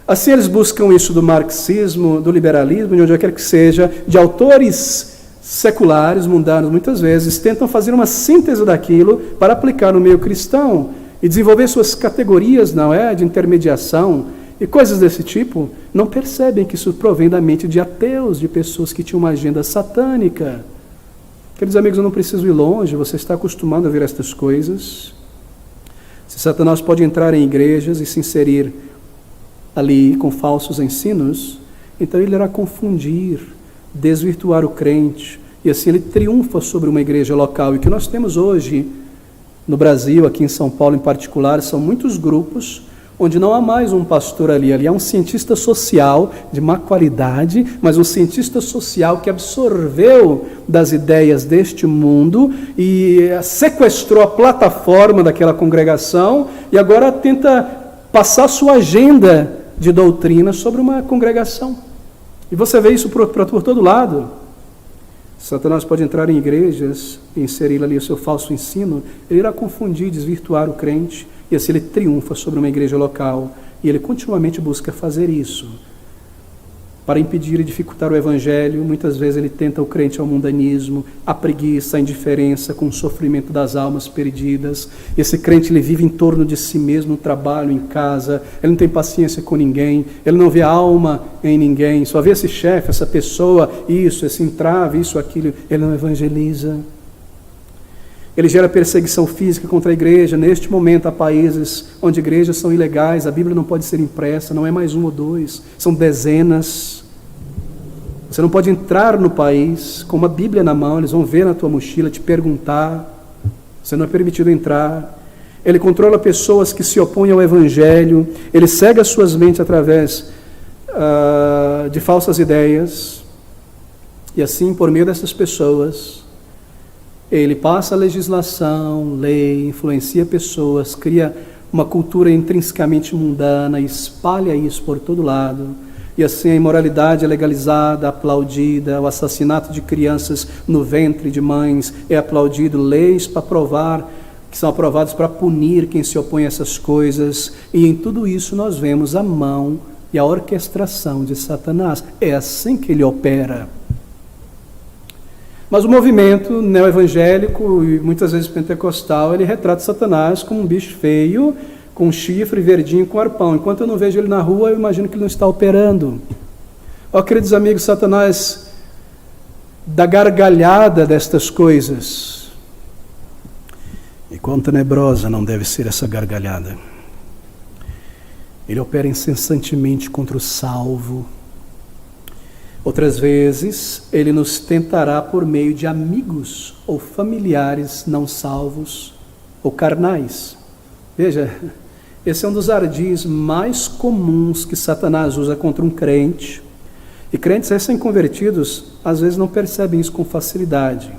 Speaker 1: Assim eles buscam isso do marxismo, do liberalismo, de onde quer que seja, de autores seculares, mundanos, muitas vezes, tentam fazer uma síntese daquilo para aplicar no meio cristão e desenvolver suas categorias, não é, de intermediação e coisas desse tipo. Não percebem que isso provém da mente de ateus, de pessoas que tinham uma agenda satânica. Queridos amigos, eu não preciso ir longe, você está acostumado a ver estas coisas. Se Satanás pode entrar em igrejas e se inserir ali com falsos ensinos, então ele irá confundir, desvirtuar o crente, e assim ele triunfa sobre uma igreja local. E o que nós temos hoje no Brasil, aqui em São Paulo em particular, são muitos grupos onde não há mais um pastor ali. Ali há um cientista social de má qualidade, mas um cientista social que absorveu das ideias deste mundo e sequestrou a plataforma daquela congregação e agora tenta passar sua agenda de doutrina sobre uma congregação. E você vê isso por todo lado. Satanás pode entrar em igrejas e inserir ali o seu falso ensino, ele irá confundir, desvirtuar o crente, e assim ele triunfa sobre uma igreja local. E ele continuamente busca fazer isso. Para impedir e dificultar o evangelho, muitas vezes ele tenta o crente ao mundanismo, à preguiça, à indiferença, com o sofrimento das almas perdidas. Esse crente ele vive em torno de si mesmo, no trabalho, em casa, ele não tem paciência com ninguém, ele não vê alma em ninguém, só vê esse chefe, essa pessoa, isso, esse entrave, isso, aquilo, ele não evangeliza. Ele gera perseguição física contra a igreja. Neste momento há países onde igrejas são ilegais, a Bíblia não pode ser impressa, não é mais um ou dois, são dezenas. Você não pode entrar no país com uma Bíblia na mão, eles vão ver na tua mochila, te perguntar, você não é permitido entrar. Ele controla pessoas que se opõem ao Evangelho, ele cega as suas mentes através de falsas ideias, e assim, por meio dessas pessoas, ele passa a legislação, lei, influencia pessoas, cria uma cultura intrinsecamente mundana, espalha isso por todo lado. E assim a imoralidade é legalizada, aplaudida, o assassinato de crianças no ventre de mães é aplaudido, leis para provar, que são aprovadas para punir quem se opõe a essas coisas. E em tudo isso nós vemos a mão e a orquestração de Satanás. É assim que ele opera. Mas o movimento neoevangélico e muitas vezes pentecostal, ele retrata Satanás como um bicho feio, com chifre verdinho, com arpão. Enquanto eu não vejo ele na rua, eu imagino que ele não está operando. Ó, queridos amigos, Satanás dá gargalhada destas coisas. E quão tenebrosa não deve ser essa gargalhada. Ele opera incessantemente contra o salvo. Outras vezes, ele nos tentará por meio de amigos ou familiares não salvos ou carnais. Veja, esse é um dos ardis mais comuns que Satanás usa contra um crente. E crentes recém-convertidos, às vezes, não percebem isso com facilidade.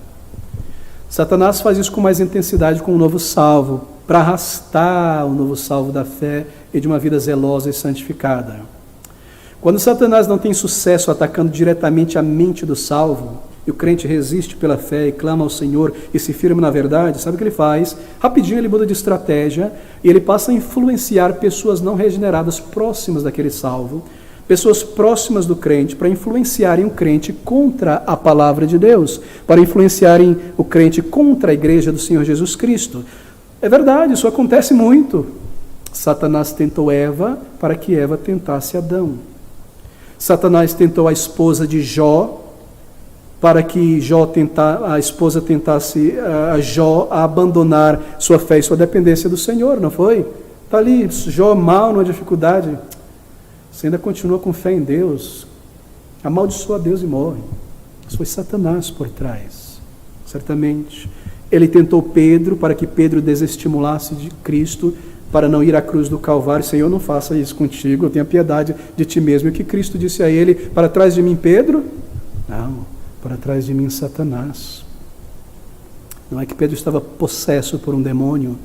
Speaker 1: Satanás faz isso com mais intensidade com o novo salvo, para arrastar o novo salvo da fé e de uma vida zelosa e santificada. Quando Satanás não tem sucesso atacando diretamente a mente do salvo, e o crente resiste pela fé e clama ao Senhor e se firma na verdade, sabe o que ele faz? Rapidinho ele muda de estratégia e ele passa a influenciar pessoas não regeneradas próximas daquele salvo, pessoas próximas do crente, para influenciarem o crente contra a palavra de Deus, para influenciarem o crente contra a igreja do Senhor Jesus Cristo. É verdade, isso acontece muito. Satanás tentou Eva para que Eva tentasse Adão. Satanás tentou a esposa de Jó, para que a esposa tentasse a Jó a abandonar sua fé e sua dependência do Senhor, não foi? Está ali, Jó mal, numa dificuldade. Você ainda continua com fé em Deus, amaldiçoa Deus e morre. Isso foi Satanás por trás, certamente. Ele tentou Pedro para que Pedro desestimulasse de Cristo, para não ir à cruz do Calvário. Senhor, não faça isso contigo, eu tenho piedade de ti mesmo. E o que Cristo disse a ele: para trás de mim, Pedro? Não, para trás de mim, Satanás. Não é que Pedro estava possesso por um demônio,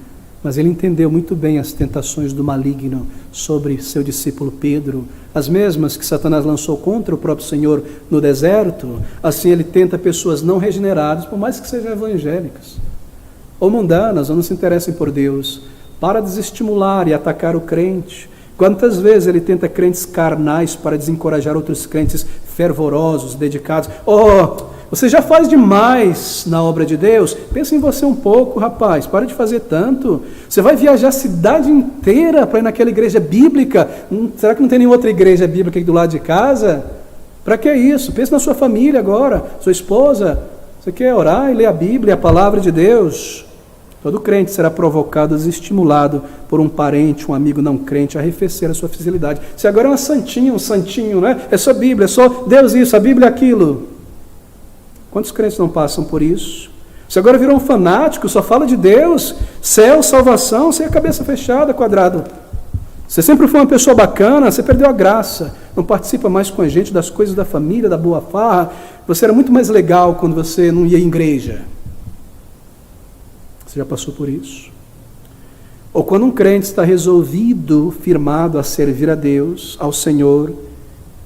Speaker 1: mas ele entendeu muito bem as tentações do maligno sobre seu discípulo Pedro, as mesmas que Satanás lançou contra o próprio Senhor no deserto. Assim ele tenta pessoas não regeneradas, por mais que sejam evangélicas, ou mundanas, ou não se interessem por Deus, para desestimular e atacar o crente. Quantas vezes ele tenta crentes carnais para desencorajar outros crentes fervorosos, dedicados. Você já faz demais na obra de Deus? Pensa em você um pouco, rapaz, para de fazer tanto. Você vai viajar a cidade inteira para ir naquela igreja bíblica? Será que não tem nenhuma outra igreja bíblica aqui do lado de casa? Para que isso? Pensa na sua família agora, sua esposa. Você quer orar e ler a Bíblia, a palavra de Deus? Todo crente será provocado, desestimulado por um parente, um amigo não crente, a arrefecer a sua fidelidade. Se agora é uma santinha, um santinho, né? É só Bíblia, é só Deus isso, a Bíblia aquilo. Quantos crentes não passam por isso? Se agora virou um fanático, só fala de Deus, céu, salvação, sem a cabeça fechada, quadrado. Você sempre foi uma pessoa bacana, você perdeu a graça, não participa mais com a gente das coisas da família, da boa farra. Você era muito mais legal quando você não ia à igreja. Você já passou por isso? Ou quando um crente está resolvido, firmado a servir a Deus, ao Senhor,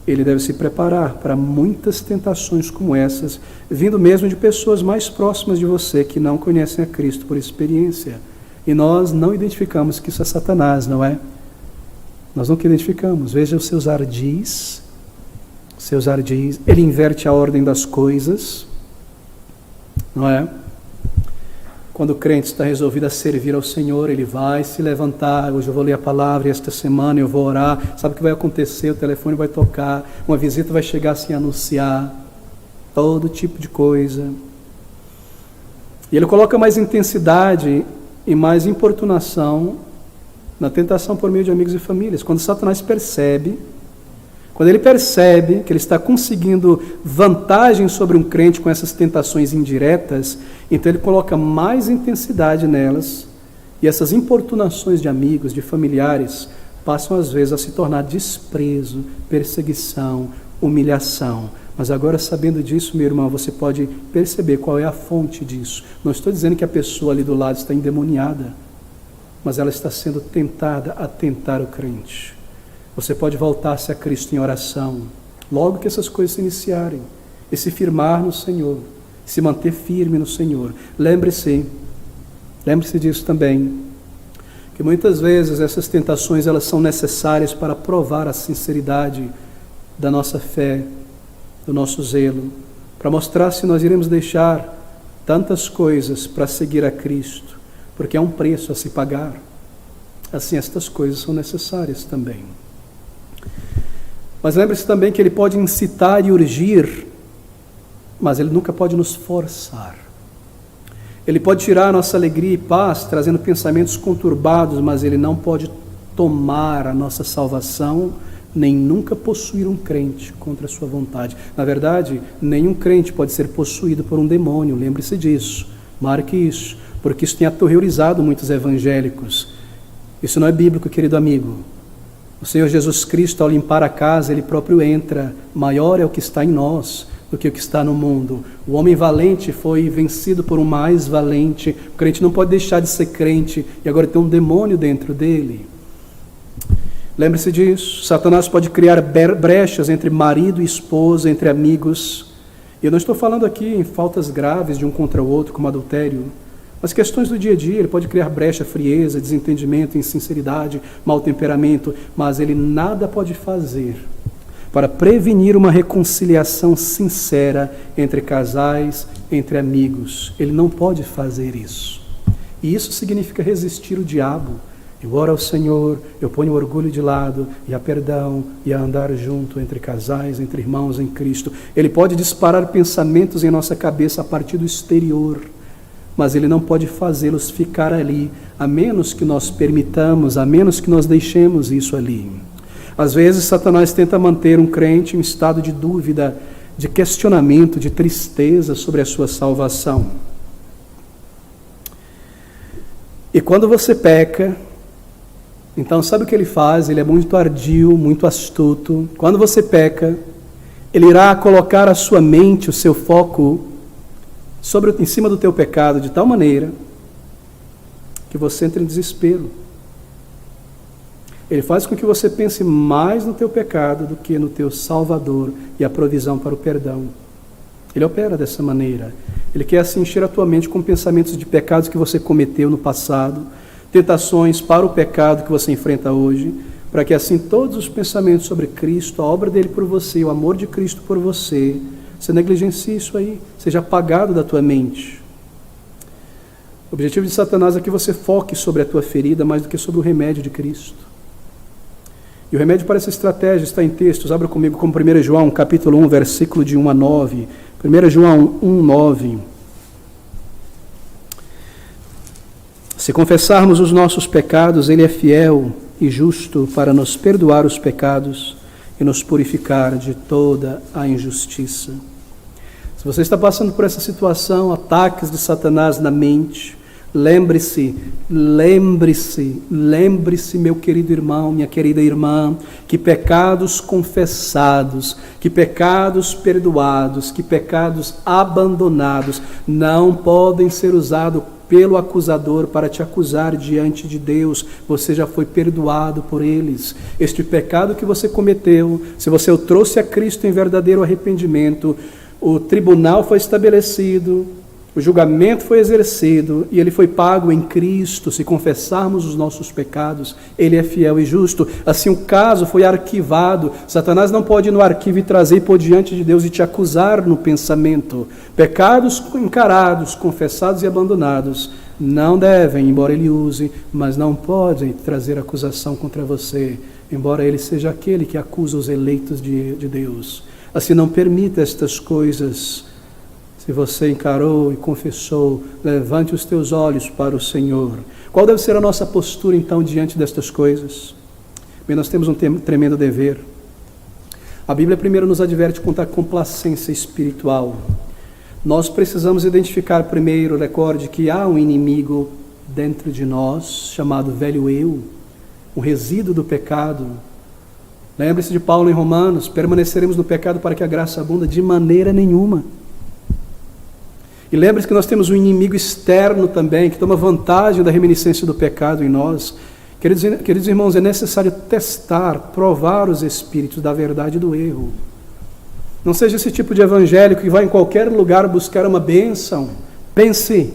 Speaker 1: ele deve se preparar para muitas tentações como essas, vindo mesmo de pessoas mais próximas de você, que não conhecem a Cristo por experiência. E nós não identificamos que isso é Satanás, não é? Nós nunca identificamos. Veja os seus ardis, ele inverte a ordem das coisas, não é? Quando o crente está resolvido a servir ao Senhor, ele vai se levantar. Hoje eu vou ler a palavra e esta semana eu vou orar. Sabe o que vai acontecer? O telefone vai tocar, uma visita vai chegar sem anunciar, todo tipo de coisa. E ele coloca mais intensidade e mais importunação na tentação por meio de amigos e famílias. Quando Satanás percebe, quando ele percebe que ele está conseguindo vantagem sobre um crente com essas tentações indiretas, então ele coloca mais intensidade nelas, e essas importunações de amigos, de familiares, passam às vezes a se tornar desprezo, perseguição, humilhação. Mas agora, sabendo disso, meu irmão, você pode perceber qual é a fonte disso. Não estou dizendo que a pessoa ali do lado está endemoniada, mas ela está sendo tentada a tentar o crente. Você pode voltar-se a Cristo em oração, logo que essas coisas se iniciarem, e se firmar no Senhor, se manter firme no Senhor. Lembre-se disso também, que muitas vezes essas tentações elas são necessárias para provar a sinceridade da nossa fé, do nosso zelo, para mostrar se nós iremos deixar tantas coisas para seguir a Cristo, porque há um preço a se pagar. Assim, estas coisas são necessárias também. Mas lembre-se também que ele pode incitar e urgir, mas ele nunca pode nos forçar. Ele pode tirar a nossa alegria e paz, trazendo pensamentos conturbados, mas ele não pode tomar a nossa salvação, nem nunca possuir um crente contra a sua vontade. Na verdade, nenhum crente pode ser possuído por um demônio, lembre-se disso, marque isso, porque isso tem aterrorizado muitos evangélicos. Isso não é bíblico, querido amigo. O Senhor Jesus Cristo, ao limpar a casa, Ele próprio entra. Maior é o que está em nós do que o que está no mundo. O homem valente foi vencido por um mais valente. O crente não pode deixar de ser crente e agora tem um demônio dentro dele. Lembre-se disso. Satanás pode criar brechas entre marido e esposa, entre amigos. E eu não estou falando aqui em faltas graves de um contra o outro, como adultério, mas questões do dia a dia. Ele pode criar brecha, frieza, desentendimento, insinceridade, mau temperamento, mas ele nada pode fazer para prevenir uma reconciliação sincera entre casais, entre amigos. Ele não pode fazer isso. E isso significa resistir o diabo. Eu oro ao Senhor, eu ponho o orgulho de lado, e há perdão, e há andar junto entre casais, entre irmãos em Cristo. Ele pode disparar pensamentos em nossa cabeça a partir do exterior, mas ele não pode fazê-los ficar ali, a menos que nós permitamos, a menos que nós deixemos isso ali. Às vezes, Satanás tenta manter um crente em estado de dúvida, de questionamento, de tristeza sobre a sua salvação. E quando você peca, então sabe o que ele faz? Ele é muito ardil, muito astuto. Quando você peca, ele irá colocar a sua mente, o seu foco em cima do teu pecado, de tal maneira que você entre em desespero. Ele faz com que você pense mais no teu pecado do que no teu Salvador e a provisão para o perdão. Ele opera dessa maneira. Ele quer assim encher a tua mente com pensamentos de pecados que você cometeu no passado, tentações para o pecado que você enfrenta hoje, para que assim todos os pensamentos sobre Cristo, a obra dele por você, o amor de Cristo por você, você negligencie isso aí, seja apagado da tua mente. O objetivo de Satanás é que você foque sobre a tua ferida mais do que sobre o remédio de Cristo. E o remédio para essa estratégia está em textos. Abra comigo como 1 João, capítulo 1, versículo de 1 a 9. 1 João 1, 9. Se confessarmos os nossos pecados, Ele é fiel e justo para nos perdoar os pecados e nos purificar de toda a injustiça. Se você está passando por essa situação, ataques de Satanás na mente, Lembre-se, meu querido irmão, minha querida irmã, que pecados confessados, que pecados perdoados, que pecados abandonados não podem ser usados pelo acusador para te acusar diante de Deus. Você já foi perdoado por eles. Este pecado que você cometeu, se você o trouxe a Cristo em verdadeiro arrependimento, o tribunal foi estabelecido, o julgamento foi exercido e ele foi pago em Cristo. Se confessarmos os nossos pecados, ele é fiel e justo. Assim o caso foi arquivado. Satanás não pode ir no arquivo e trazer e pôr diante de Deus e te acusar no pensamento. Pecados encarados, confessados e abandonados não devem, embora ele use, mas não podem trazer acusação contra você, embora ele seja aquele que acusa os eleitos de Deus. Assim não permita estas coisas. Se você encarou e confessou, levante os teus olhos para o Senhor. Qual deve ser a nossa postura, então, diante destas coisas? Bem, nós temos um tremendo dever. A Bíblia primeiro nos adverte contra a complacência espiritual. Nós precisamos identificar primeiro, recorde, que há um inimigo dentro de nós, chamado velho eu, um resíduo do pecado. Lembre-se de Paulo em Romanos: permaneceremos no pecado para que a graça abunda? De maneira nenhuma. E lembre-se que nós temos um inimigo externo também, que toma vantagem da reminiscência do pecado em nós. Queridos irmãos, é necessário testar, provar os espíritos da verdade e do erro. Não seja esse tipo de evangélico que vai em qualquer lugar buscar uma bênção. Pense,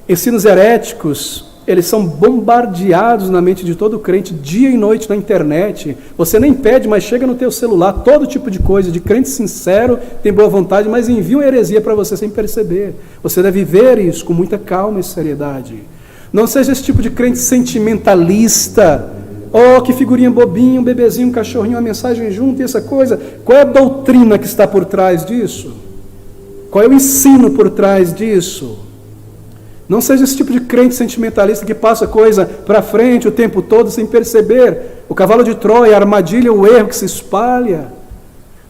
Speaker 1: ensinos heréticos, eles são bombardeados na mente de todo crente, dia e noite na internet. Você nem pede, mas chega no teu celular, todo tipo de coisa, de crente sincero, tem boa vontade, mas envia uma heresia para você sem perceber. Você deve ver isso com muita calma e seriedade. Não seja esse tipo de crente sentimentalista. Oh, que figurinha bobinha, um bebezinho, um cachorrinho, uma mensagem junto e essa coisa. Qual é a doutrina que está por trás disso? Qual é o ensino por trás disso? Não seja esse tipo de crente sentimentalista que passa coisa para frente o tempo todo sem perceber. O cavalo de Troia, a armadilha, o erro que se espalha.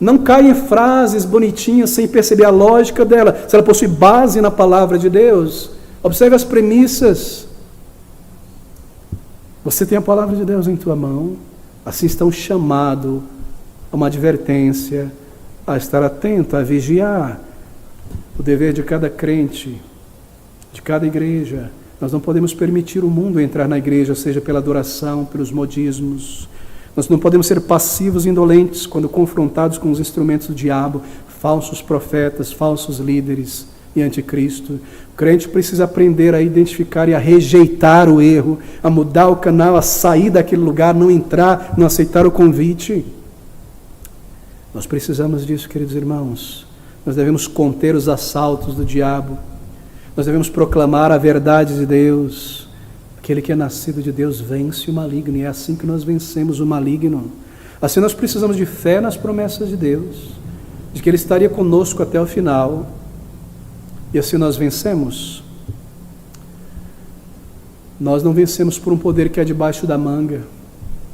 Speaker 1: Não caia em frases bonitinhas sem perceber a lógica dela, se ela possui base na palavra de Deus. Observe as premissas. Você tem a palavra de Deus em tua mão, assim está um chamado, uma advertência a estar atento, a vigiar. O dever de cada crente, de cada igreja. Nós não podemos permitir o mundo entrar na igreja, seja pela adoração, pelos modismos. Nós não podemos ser passivos e indolentes quando confrontados com os instrumentos do diabo, falsos profetas, falsos líderes e anticristo. O crente precisa aprender a identificar e a rejeitar o erro, a mudar o canal, a sair daquele lugar, não entrar, não aceitar o convite. Nós precisamos disso, queridos irmãos. Nós devemos conter os assaltos do diabo. Nós devemos proclamar a verdade de Deus. Aquele que é nascido de Deus vence o maligno, e é assim que nós vencemos o maligno. Assim nós precisamos de fé nas promessas de Deus, de que Ele estaria conosco até o final, e assim nós vencemos. Nós não vencemos por um poder que é debaixo da manga,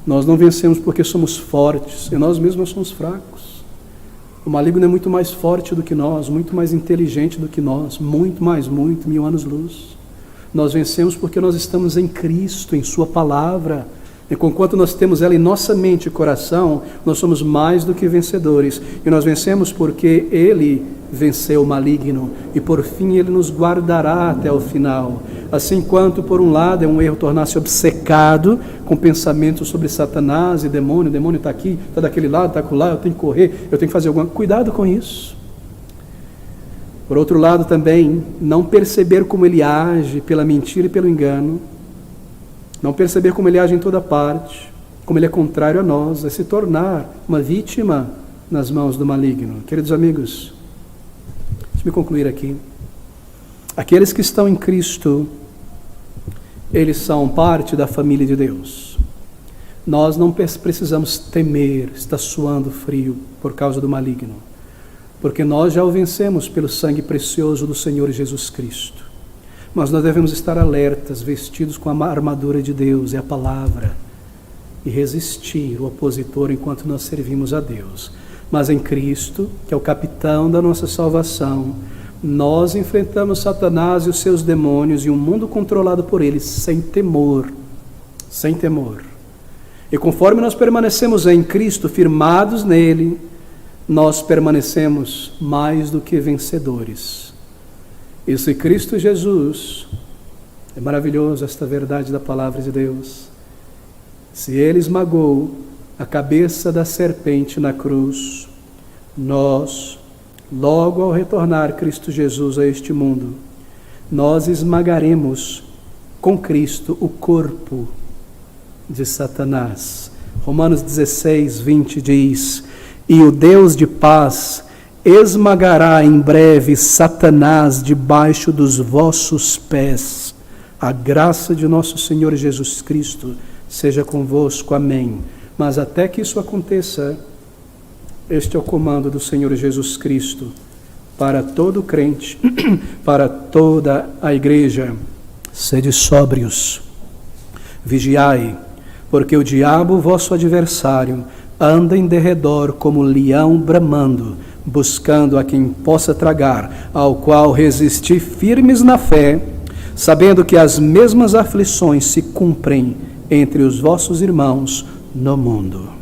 Speaker 1: nós não vencemos porque somos fortes, e nós mesmos somos fracos. O maligno é muito mais forte do que nós, muito mais inteligente do que nós, muito 1000 anos-luz. Nós vencemos porque nós estamos em Cristo, em Sua palavra. E conquanto nós temos ela em nossa mente e coração, nós somos mais do que vencedores. E nós vencemos porque Ele venceu o maligno. E por fim Ele nos guardará até o final. Assim quanto por um lado é um erro tornar-se obcecado com pensamentos sobre Satanás e demônio. O demônio está aqui, está daquele lado, está acolá, eu tenho que correr, eu tenho que fazer alguma coisa. Cuidado com isso. Por outro lado também, não perceber como ele age pela mentira e pelo engano, não perceber como ele age em toda parte, como ele é contrário a nós, é se tornar uma vítima nas mãos do maligno. Queridos amigos, deixe-me concluir aqui. Aqueles que estão em Cristo, eles são parte da família de Deus. Nós não precisamos temer, estar suando frio por causa do maligno, porque nós já o vencemos pelo sangue precioso do Senhor Jesus Cristo. Mas nós devemos estar alertas, vestidos com a armadura de Deus, é a palavra, e resistir o opositor enquanto nós servimos a Deus. Mas em Cristo, que é o capitão da nossa salvação, nós enfrentamos Satanás e os seus demônios e um mundo controlado por ele sem temor, sem temor. E conforme nós permanecemos em Cristo, firmados nele, nós permanecemos mais do que vencedores. E se Cristo Jesus, é maravilhoso esta verdade da palavra de Deus, se ele esmagou a cabeça da serpente na cruz, nós, logo ao retornar Cristo Jesus a este mundo, nós esmagaremos com Cristo o corpo de Satanás. Romanos 16, 20 diz: e o Deus de paz esmagará em breve Satanás debaixo dos vossos pés. A graça de nosso Senhor Jesus Cristo seja convosco. Amém. Mas até que isso aconteça, este é o comando do Senhor Jesus Cristo para todo crente, para toda a igreja: sede sóbrios, vigiai, porque o diabo, vosso adversário, anda em derredor como leão bramando, buscando a quem possa tragar, ao qual resisti firmes na fé, sabendo que as mesmas aflições se cumprem entre os vossos irmãos no mundo.